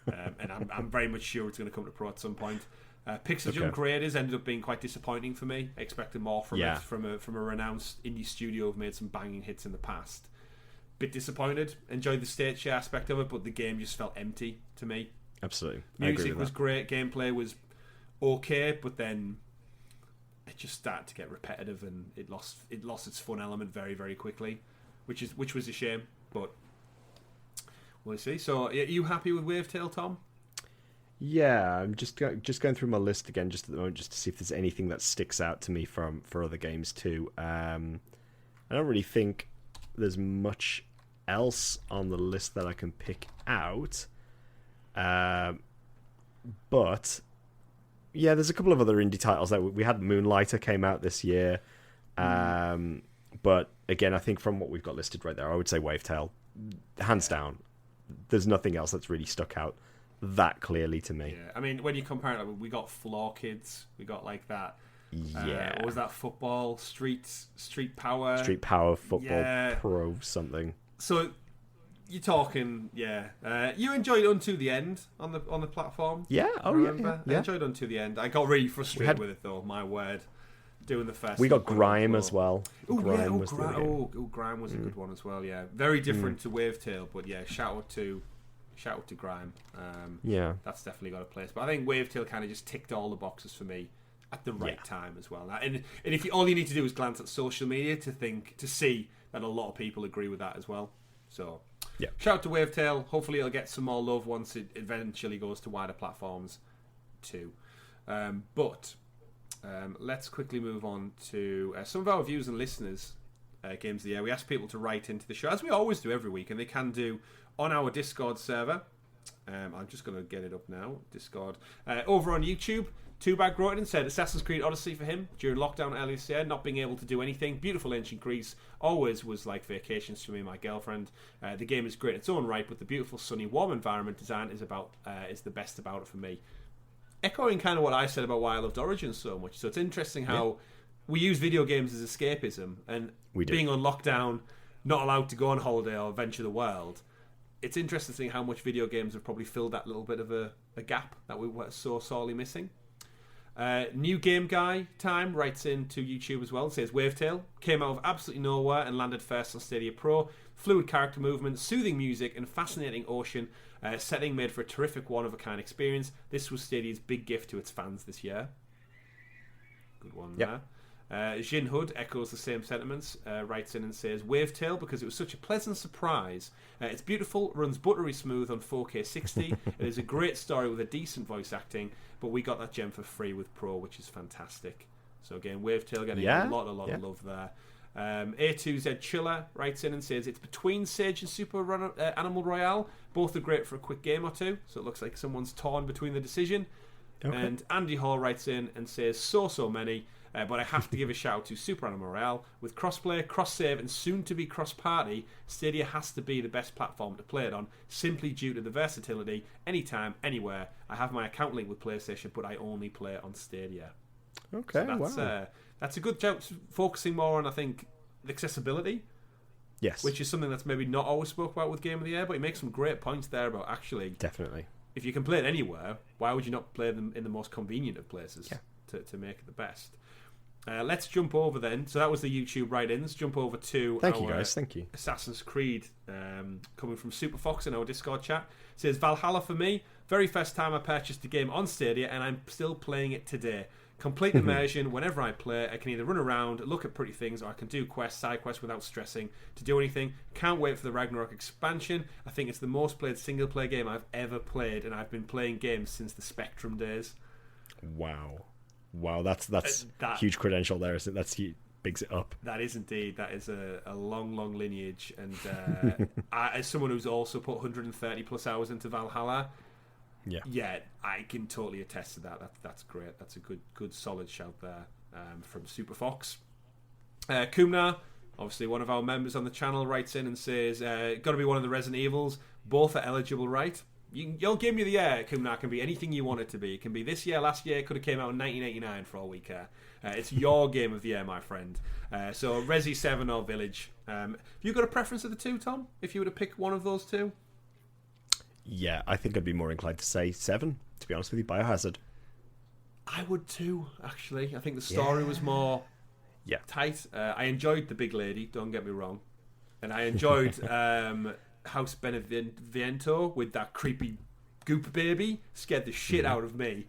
[SPEAKER 1] And I'm very much sure it's going to come to Pro at some point. Pixel Junk Creators ended up being quite disappointing for me. I expected more from it from a renounced indie studio who've made some banging hits in the past. Bit disappointed. Enjoyed the stage share aspect of it, but the game just felt empty to me.
[SPEAKER 2] Absolutely.
[SPEAKER 1] Music was great. Gameplay was okay, but then it just started to get repetitive and it lost its fun element very, very quickly, which was a shame. But we'll see. So, are you happy with Wavetale, Tom?
[SPEAKER 2] Yeah, I'm just going through my list again, just at the moment, just to see if there's anything that sticks out to me for other games too. I don't really think there's much else on the list that I can pick out. But yeah, there's a couple of other indie titles that we had. Moonlighter came out this year, but again, I think from what we've got listed right there, I would say Wavetale, hands down. There's nothing else that's really stuck out that clearly to me.
[SPEAKER 1] Yeah, I mean, when you compare it, we got Floor Kids, we got like that.
[SPEAKER 2] Yeah,
[SPEAKER 1] what was that? Football, Street Power,
[SPEAKER 2] Football Pro something.
[SPEAKER 1] So you're talking, you enjoyed Unto the End on the platform.
[SPEAKER 2] Yeah,
[SPEAKER 1] remember?
[SPEAKER 2] Yeah.
[SPEAKER 1] I enjoyed Unto the End. I got really frustrated with it though. My word, doing the first.
[SPEAKER 2] We got Grime as well.
[SPEAKER 1] Grime was a good one as well. Yeah, very different to Wavetale, but yeah, shout out to Grime. That's definitely got a place. But I think Wavetale kind of just ticked all the boxes for me at the right time as well. And if all you need to do is glance at social media to see that a lot of people agree with that as well. So shout out to Wavetale. Hopefully it'll get some more love once it eventually goes to wider platforms too. But let's quickly move on to some of our viewers and listeners games of the year. We asked people to write into the show, as we always do every week, and they can do on our Discord server. I'm just going to get it up now. Discord. Over on YouTube, Two-Bag wrote in and said Assassin's Creed Odyssey for him during lockdown earlier this year, not being able to do anything. Beautiful ancient Greece. Always was like vacations for me and my girlfriend. The game is great in its own right, but the beautiful, sunny, warm environment design is the best about it for me. Echoing kind of what I said about why I loved Origins so much. So it's interesting how we use video games as escapism, and being on lockdown, not allowed to go on holiday or venture the world. It's interesting to see how much video games have probably filled that little bit of a gap that we were so sorely missing. New Game Guy Time writes in to YouTube as well and says Wavetale came out of absolutely nowhere and landed first on Stadia Pro. Fluid character movement, soothing music, and fascinating ocean setting made for a terrific one-of-a-kind experience. This was Stadia's big gift to its fans this year. Good one there. Jin Hood echoes the same sentiments, writes in and says Wavetale because it was such a pleasant surprise. It's beautiful, runs buttery smooth on 4K 60. It is a great story with a decent voice acting, but we got that gem for free with Pro, which is fantastic. So again, Wavetale getting a lot of love there. A2Z Chiller writes in and says it's between Sage and Super Animal Royale. Both are great for a quick game or two, so it looks like someone's torn between the decision. Okay. And Andy Hall writes in and says so many. But I have to give a shout out to Super Animal Royale. With crossplay, cross-save, and soon-to-be cross-party, Stadia has to be the best platform to play it on, simply due to the versatility, anytime, anywhere. I have my account linked with PlayStation, but I only play it on Stadia.
[SPEAKER 2] Okay,
[SPEAKER 1] so that's a good job, focusing more on, I think, accessibility.
[SPEAKER 2] Yes.
[SPEAKER 1] Which is something that's maybe not always spoke about with Game of the Year, but he makes some great points there about actually...
[SPEAKER 2] Definitely.
[SPEAKER 1] If you can play it anywhere, why would you not play them in the most convenient of places to make it the best? Let's jump over then. So that was the YouTube write-ins. Jump over to
[SPEAKER 2] Thank you, guys. Thank you.
[SPEAKER 1] Assassin's Creed, coming from Super Fox in our Discord chat. It says, Valhalla for me. Very first time I purchased the game on Stadia, and I'm still playing it today. Complete immersion. Whenever I play, I can either run around, look at pretty things, or I can do side quests without stressing to do anything. Can't wait for the Ragnarok expansion. I think it's the most played single-player game I've ever played, and I've been playing games since the Spectrum days.
[SPEAKER 2] Wow, that's huge credential there, isn't it? That's huge, bigs it up.
[SPEAKER 1] That is indeed. That is a long lineage. And as someone who's also put 130 plus hours into Valhalla, I can totally attest to that. That's great. That's a good solid shout there from Super Fox. Kumnar, obviously one of our members on the channel, writes in and says, got to be one of the Resident Evils. Both are eligible, right? Your Game of the Year, Kumnar, can be anything you want it to be. It can be this year, last year, it could have came out in 1989 for all we care. It's your Game of the Year, my friend. So Resi 7 or Village. Have you got a preference of the two, Tom? If you were to pick one of those two?
[SPEAKER 2] Yeah, I think I'd be more inclined to say 7, to be honest with you. Biohazard. I
[SPEAKER 1] would too, actually. I think the story was more tight. I enjoyed The Big Lady, don't get me wrong. And I enjoyed... House Beneviento with that creepy goop baby scared the shit out of me.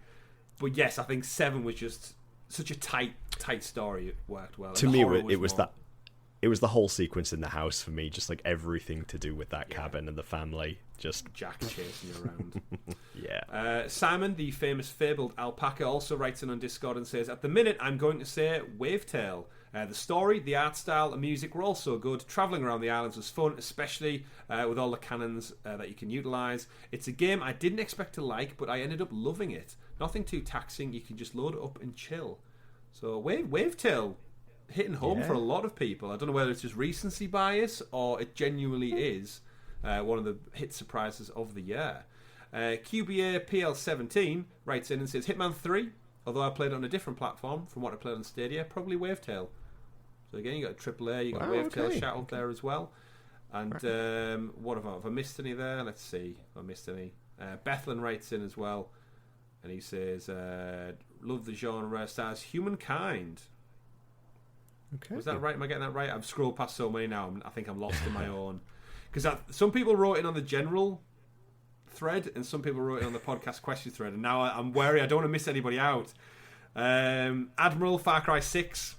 [SPEAKER 1] But yes, I think 7 was just such a tight story. It worked well.
[SPEAKER 2] To me, it was the whole sequence in the house for me, just like everything to do with that cabin and the family. Just
[SPEAKER 1] Jack chasing you around. Simon, the famous fabled alpaca, also writes in on Discord and says, at the minute, I'm going to say Wavetale. The story, the art style, the music were all so good. Travelling around the islands was fun, especially with all the cannons that you can utilise. It's a game I didn't expect to like, but I ended up loving it. Nothing too taxing, you can just load it up and chill. So Wavetale hitting home for a lot of people. I don't know whether it's just recency bias or it genuinely is one of the hit surprises of the year. QBA PL17 writes in and says, Hitman 3, although I played it on a different platform from what I played on Stadia, probably Wavetale. So again, you got AAA, you got Wavetale shout out there as well. And what have I missed any there? Let's see if I missed any. Bethlin writes in as well, and he says, love the genre, stars Humankind.
[SPEAKER 2] Okay.
[SPEAKER 1] Was that right? Am I getting that right? I've scrolled past so many now, I think I'm lost in my own. Because some people wrote in on the general thread, and some people wrote it on the podcast question thread, and now I'm wary. I don't want to miss anybody out. Admiral, Far Cry 6,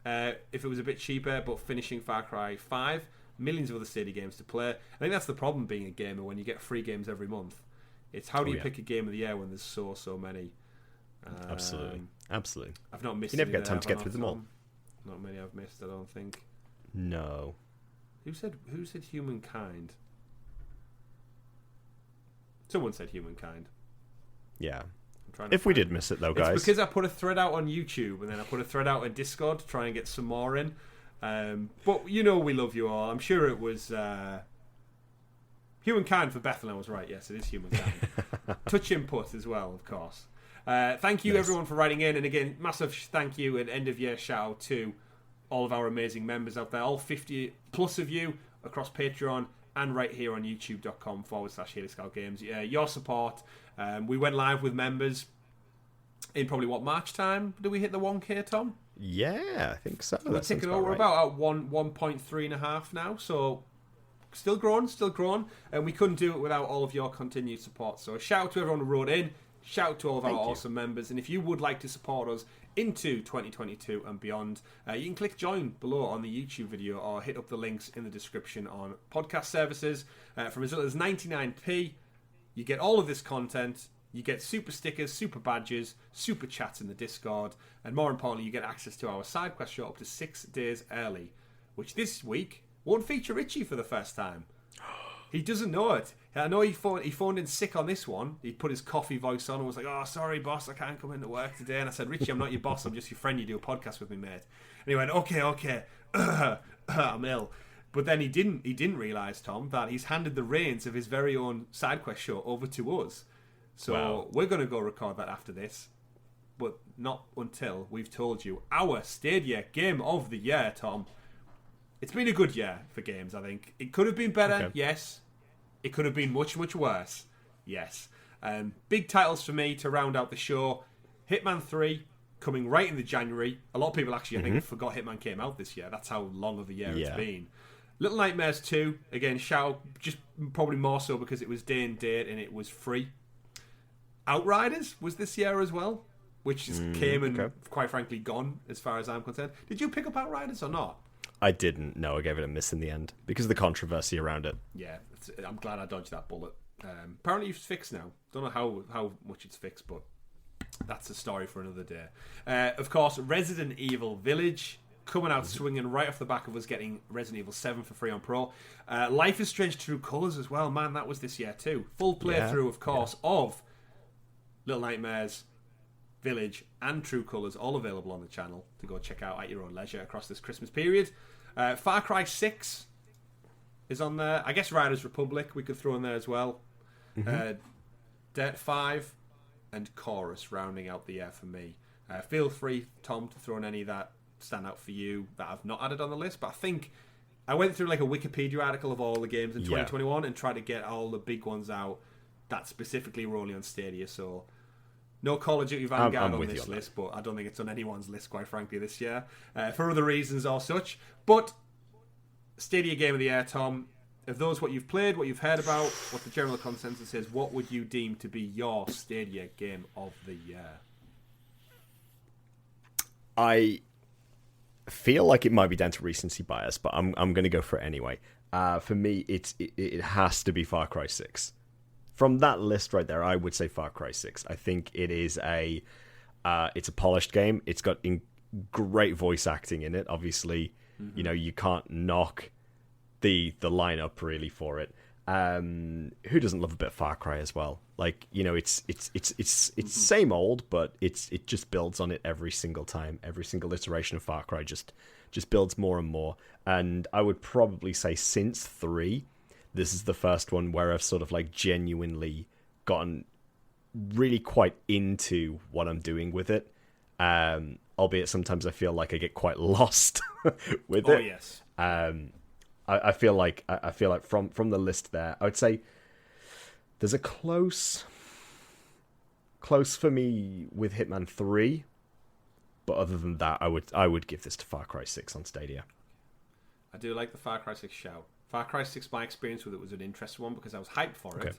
[SPEAKER 1] if it was a bit cheaper, but finishing Far Cry 5, millions of other Stadia games to play. I think that's the problem being a gamer when you get free games every month. It's how do you pick a game of the year when there's so many.
[SPEAKER 2] Absolutely.
[SPEAKER 1] I've not missed.
[SPEAKER 2] You never get time to get through them all.
[SPEAKER 1] Not many I've missed, I don't think.
[SPEAKER 2] No.
[SPEAKER 1] Who said humankind? Someone said humankind.
[SPEAKER 2] Yeah. If we did miss it, though, guys.
[SPEAKER 1] It's because I put a thread out on YouTube, and then I put a thread out on Discord to try and get some more in. But we love you all. I'm sure it was humankind for Bethlehem was right. Yes, it is humankind. Touch input as well, of course. Thank you, everyone, for writing in. And again, massive thank you and end-of-year shout-out to all of our amazing members out there. All 50 plus of you across Patreon and right here on youtube.com/Helix Games. Your support. We went live with members in probably, March time? Did we hit the 1K, Tom?
[SPEAKER 2] Yeah, I think so.
[SPEAKER 1] We're ticking over about at 1.3.5 now, so still growing. And we couldn't do it without all of your continued support. So a shout out to everyone who wrote in. Shout out to all of our awesome members. And if you would like to support us into 2022 and beyond, you can click join below on the YouTube video or hit up the links in the description on podcast services. From as little as 99p, you get all of this content. You get super stickers, super badges, super chats in the Discord, and more importantly, you get access to our side quest show up to 6 days early, which this week won't feature Richie for the first time. He doesn't know it. I know he phoned in sick on this one. He put his coffee voice on and was like, "Oh, sorry, boss, I can't come into work today." And I said, "Richie, I'm not your boss. I'm just your friend. You do a podcast with me, mate." And he went, "Okay. I'm ill." But then he didn't realise, Tom, that he's handed the reins of his very own side quest show over to us. So We're going to go record that after this, but not until we've told you our Stadia Game of the Year, Tom. It's been a good year for games, I think. It could have been better, yes. It could have been much, much worse, yes. Big titles for me to round out the show. Hitman 3, coming right in the January. A lot of people actually, I think, forgot Hitman came out this year. That's how long of a year it's been. Little Nightmares 2, again, shout, just probably more so because it was day and date and it was free. Outriders was this year as well, which came and quite frankly gone as far as I'm concerned. Did you pick up Outriders or not?
[SPEAKER 2] I didn't. No, I gave it a miss in the end because of the controversy around it.
[SPEAKER 1] Yeah, I'm glad I dodged that bullet. Apparently it's fixed now. Don't know how much it's fixed, but that's a story for another day. Of course, Resident Evil Village coming out swinging right off the back of us getting Resident Evil 7 for free on Pro. Life is Strange True Colours as well. Man, that was this year too. Full playthrough, of course, of Little Nightmares, Village, and True Colours, all available on the channel to go check out at your own leisure across this Christmas period. Far Cry 6 is on there. I guess Riders Republic we could throw in there as well. Dirt 5 and Chorus rounding out the year for me. Feel free, Tom, to throw in any that stand out for you that I've not added on the list, but I think I went through like a Wikipedia article of all the games in 2021 and tried to get all the big ones out that specifically were only on Stadia, so no Call of Duty Vanguard on this list, but I don't think it's on anyone's list, quite frankly, this year, for other reasons or such. But Stadia Game of the Year, Tom, of those what you've played, what you've heard about, what the general consensus is, what would you deem to be your Stadia Game of the Year?
[SPEAKER 2] I feel like it might be down to recency bias, but I'm going to go for it anyway. For me, it has to be Far Cry 6. From that list right there, I would say Far Cry 6. I think it is it's a polished game. It's got great voice acting in it. Obviously, you can't knock the lineup really for it. Who doesn't love a bit of Far Cry as well? Like, it's same old, but it just builds on it every single time. Every single iteration of Far Cry just builds more and more. And I would probably say since 3, this is the first one where I've sort of like genuinely gotten really quite into what I'm doing with it. Albeit sometimes I feel like I get quite lost with it.
[SPEAKER 1] Oh yes.
[SPEAKER 2] I feel like from the list there, I would say there's a close for me with Hitman 3, but other than that, I would give this to Far Cry 6 on Stadia.
[SPEAKER 1] I do like the Far Cry 6 shout. Far Cry 6, my experience with it was an interesting one because I was hyped for it,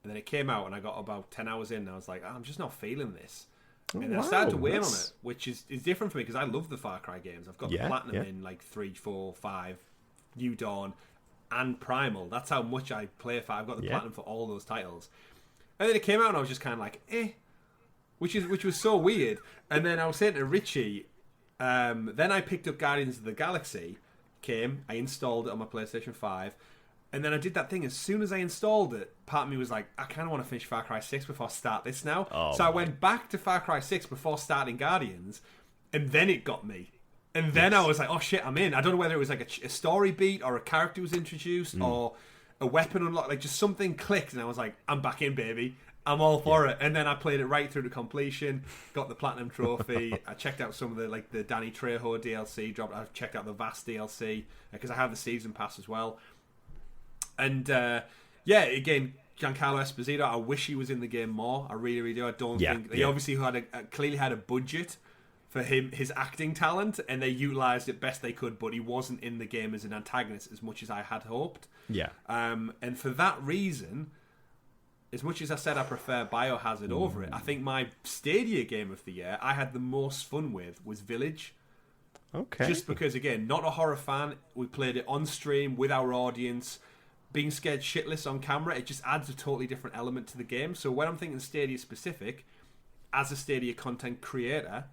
[SPEAKER 1] and then it came out and I got about 10 hours in and I was like, I'm just not feeling this. And then I started to weigh on it, which is different for me because I love the Far Cry games. I've got the Platinum in like 3, 4, 5, New Dawn, and Primal. That's how much I play Far. I've got the Platinum for all those titles. And then it came out and I was just kind of like, which was so weird. And then I was saying to Richie, then I picked up Guardians of the Galaxy, came, I installed it on my PlayStation 5, and then I did that thing. As soon as I installed it, part of me was like, I kind of want to finish Far Cry 6 before I start this now. So I went back to Far Cry 6 before starting Guardians, and then it got me. And then I was like, oh shit, I'm in. I don't know whether it was like a story beat or a character was introduced or a weapon unlocked. Like just something clicked, and I was like, I'm back in, baby. I'm all for it. And then I played it right through to completion, got the Platinum Trophy. I checked out some of the Danny Trejo DLC, I checked out the Vast DLC, because I have the Season Pass as well. And again, Giancarlo Esposito, I wish he was in the game more. I really, really do. I don't think... He obviously clearly had a budget for his acting talent, and they utilised it best they could, but he wasn't in the game as an antagonist as much as I had hoped.
[SPEAKER 2] Yeah.
[SPEAKER 1] And for that reason, as much as I said I prefer Biohazard over it, I think my Stadia game of the year I had the most fun with was Village.
[SPEAKER 2] Okay.
[SPEAKER 1] Just because, again, not a horror fan. We played it on stream with our audience. Being scared shitless on camera, it just adds a totally different element to the game. So when I'm thinking Stadia specific, as a Stadia content creator,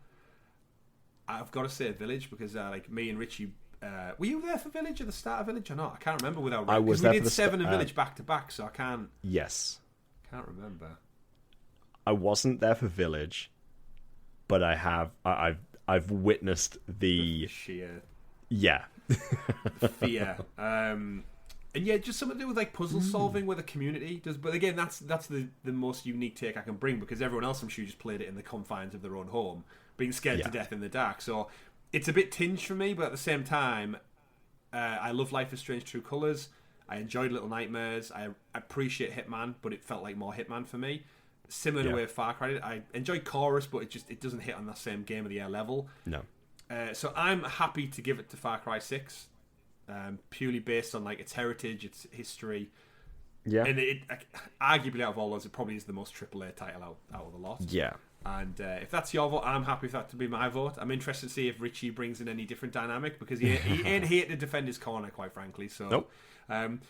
[SPEAKER 1] I've got to say Village, because like me and Richie, were you there for Village at the start of Village or not? I can't remember without.
[SPEAKER 2] I was there.
[SPEAKER 1] We did 7 and Village back to back, so I can't.
[SPEAKER 2] Yes.
[SPEAKER 1] Can't remember.
[SPEAKER 2] I wasn't there for Village, but I've witnessed the
[SPEAKER 1] sheer fear. And yeah, just something to do with like puzzle solving where the community does. But again, that's the most unique take I can bring, because everyone else I'm sure just played it in the confines of their own home, being scared to death in the dark. So it's a bit tinged for me, but at the same time, I love Life is Strange True Colors. I enjoyed Little Nightmares. I appreciate Hitman, but it felt like more Hitman for me. Similar to where Far Cry did. I enjoy Chorus, but it doesn't hit on that same Game of the Year level.
[SPEAKER 2] No.
[SPEAKER 1] So I'm happy to give it to Far Cry 6. Purely based on like its heritage, its history, and it arguably out of all those, it probably is the most AAA title out of the lot.
[SPEAKER 2] Yeah,
[SPEAKER 1] and if that's your vote, I'm happy for that to be my vote. I'm interested to see if Richie brings in any different dynamic, because he ain't here to defend his corner, quite frankly. So,
[SPEAKER 2] nope.
[SPEAKER 1] I'm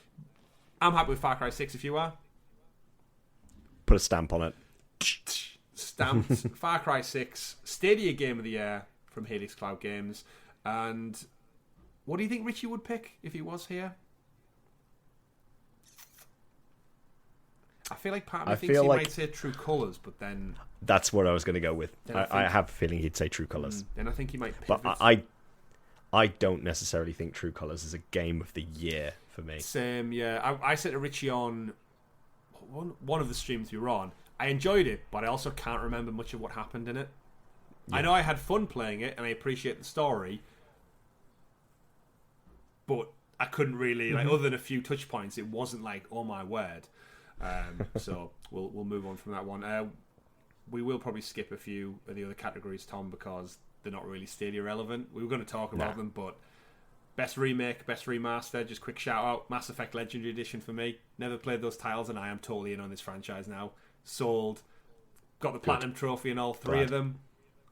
[SPEAKER 1] happy with Far Cry 6. If you are,
[SPEAKER 2] put a stamp on it.
[SPEAKER 1] Stamped. Far Cry 6, Stadia Game of the Year from Helix Cloud Games, and. What do you think Richie would pick if he was here? I feel like part of me thinks he might say True Colours, but then...
[SPEAKER 2] That's what I was going to go with. I have a feeling he'd say True Colours.
[SPEAKER 1] Then I think he might pivot.
[SPEAKER 2] But I don't necessarily think True Colours is a game of the year for me.
[SPEAKER 1] Same, yeah. I said to Richie on one of the streams we were on, I enjoyed it, but I also can't remember much of what happened in it. Yeah. I know I had fun playing it, and I appreciate the story, but I couldn't really, like, other than a few touch points, it wasn't like, oh my word. So we'll move on from that one. We will probably skip a few of the other categories, Tom, because they're not really Stadia relevant. We were going to talk about them, but best remake, best remaster, just quick shout out, Mass Effect Legendary Edition for me. Never played those titles, and I am totally in on this franchise now. Sold. Got the Platinum Trophy in all 3 of them.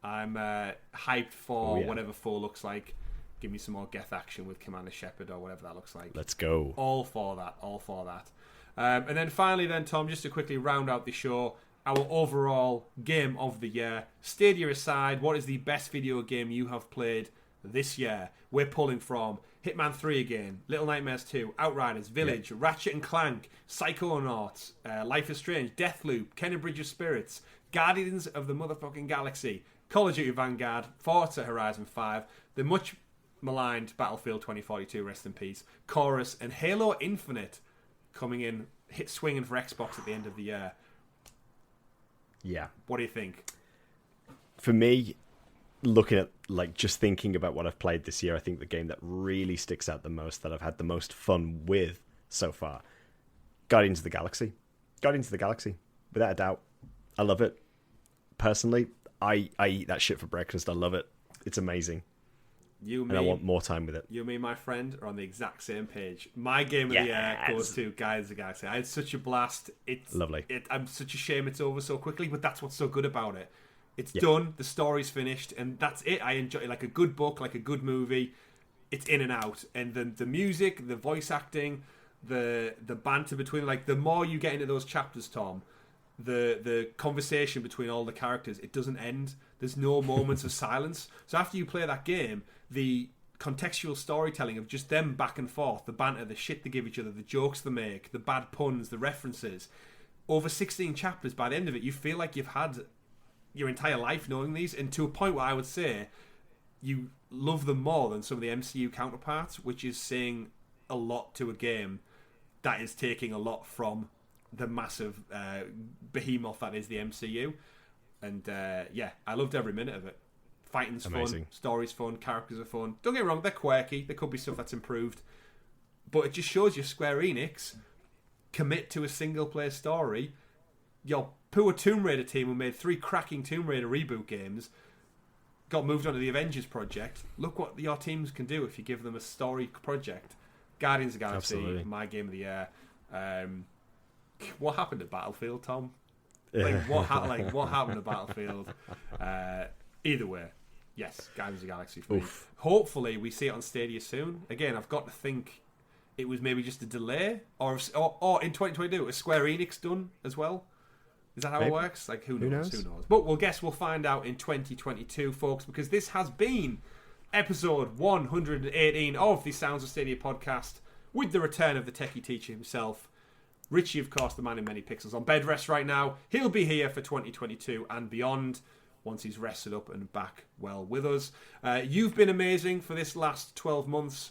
[SPEAKER 1] I'm hyped for whatever 4 looks like. Give me some more Geth action with Commander Shepard or whatever that looks like.
[SPEAKER 2] Let's go.
[SPEAKER 1] All for that. And then finally then, Tom, just to quickly round out the show, our overall game of the year. Stadia aside, what is the best video game you have played this year? We're pulling from Hitman 3 again, Little Nightmares 2, Outriders, Village, Ratchet and Clank, Psychonauts, Life is Strange, Deathloop, Kenny Bridge of Spirits, Guardians of the motherfucking Galaxy, Call of Duty Vanguard, Forza Horizon 5, the much maligned Battlefield 2042, rest in peace, Chorus, and Halo Infinite coming in, swinging for Xbox at the end of the year.
[SPEAKER 2] Yeah.
[SPEAKER 1] What do you think?
[SPEAKER 2] For me, looking at, like, just thinking about what I've played this year, I think the game that really sticks out the most, that I've had the most fun with so far, Guardians of the Galaxy. Guardians of the Galaxy, without a doubt. I love it. Personally, I eat that shit for breakfast. I love it. It's amazing. And I want more time with it.
[SPEAKER 1] You and me, my friend, are on the exact same page. My game of the year goes to Guardians of the Galaxy. I had such a blast. It's
[SPEAKER 2] lovely.
[SPEAKER 1] I'm such a shame it's over so quickly, but that's what's so good about it. It's done. The story's finished, and that's it. I enjoy it like a good book, like a good movie. It's in and out, and the music, the voice acting, the banter between, like, the more you get into those chapters, Tom, the conversation between all the characters, it doesn't end. There's no moments of silence. So after you play that game, the contextual storytelling of just them back and forth, the banter, the shit they give each other, the jokes they make, the bad puns, the references. Over 16 chapters, by the end of it, you feel like you've had your entire life knowing these, and to a point where I would say you love them more than some of the MCU counterparts, which is saying a lot to a game that is taking a lot from the massive behemoth that is the MCU. And yeah, I loved every minute of it. Fighting's fun, story's fun, characters are fun. Don't get me wrong, they're quirky. There could be stuff that's improved. But it just shows you Square Enix commit to a single-player story. Your poor Tomb Raider team who made 3 cracking Tomb Raider reboot games got moved on to the Avengers project. Look what your teams can do if you give them a story project. Guardians of the Galaxy,
[SPEAKER 2] Absolutely.
[SPEAKER 1] my game of the year. What happened to Battlefield, Tom? What happened to Battlefield? Either way, yes, Guardians of the Galaxy. Hopefully, we see it on Stadia soon. Again, I've got to think it was maybe just a delay, or in 2022, is Square Enix done as well? Is that how it works? Like, who knows? Who knows? But we'll find out in 2022, folks, because this has been episode 118 of the Sounds of Stadia podcast, with the return of the techie teacher himself, Richie, of course, the man in many pixels, on bed rest right now. He'll be here for 2022 and beyond, once he's rested up and back well with us. You've been amazing for this last 12 months.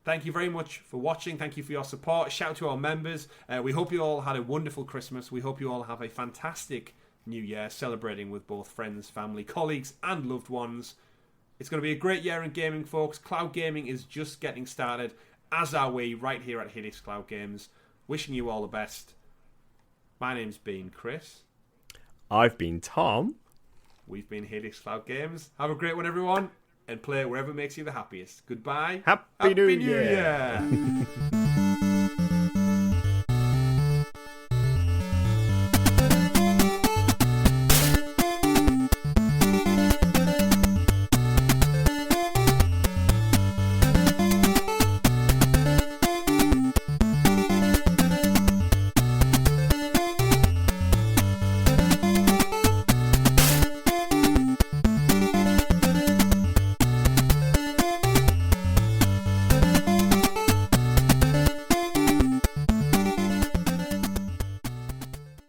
[SPEAKER 1] Thank you very much for watching. Thank you for your support. Shout out to our members. We hope you all had a wonderful Christmas. We hope you all have a fantastic New Year, celebrating with both friends, family, colleagues, and loved ones. It's going to be a great year in gaming, folks. Cloud gaming is just getting started, as are we right here at Helix Cloud Games. Wishing you all the best. My name's been Chris.
[SPEAKER 2] I've been Tom.
[SPEAKER 1] We've been Helix Cloud Games. Have a great one, everyone, and play wherever makes you the happiest. Goodbye.
[SPEAKER 2] Happy New
[SPEAKER 1] Year.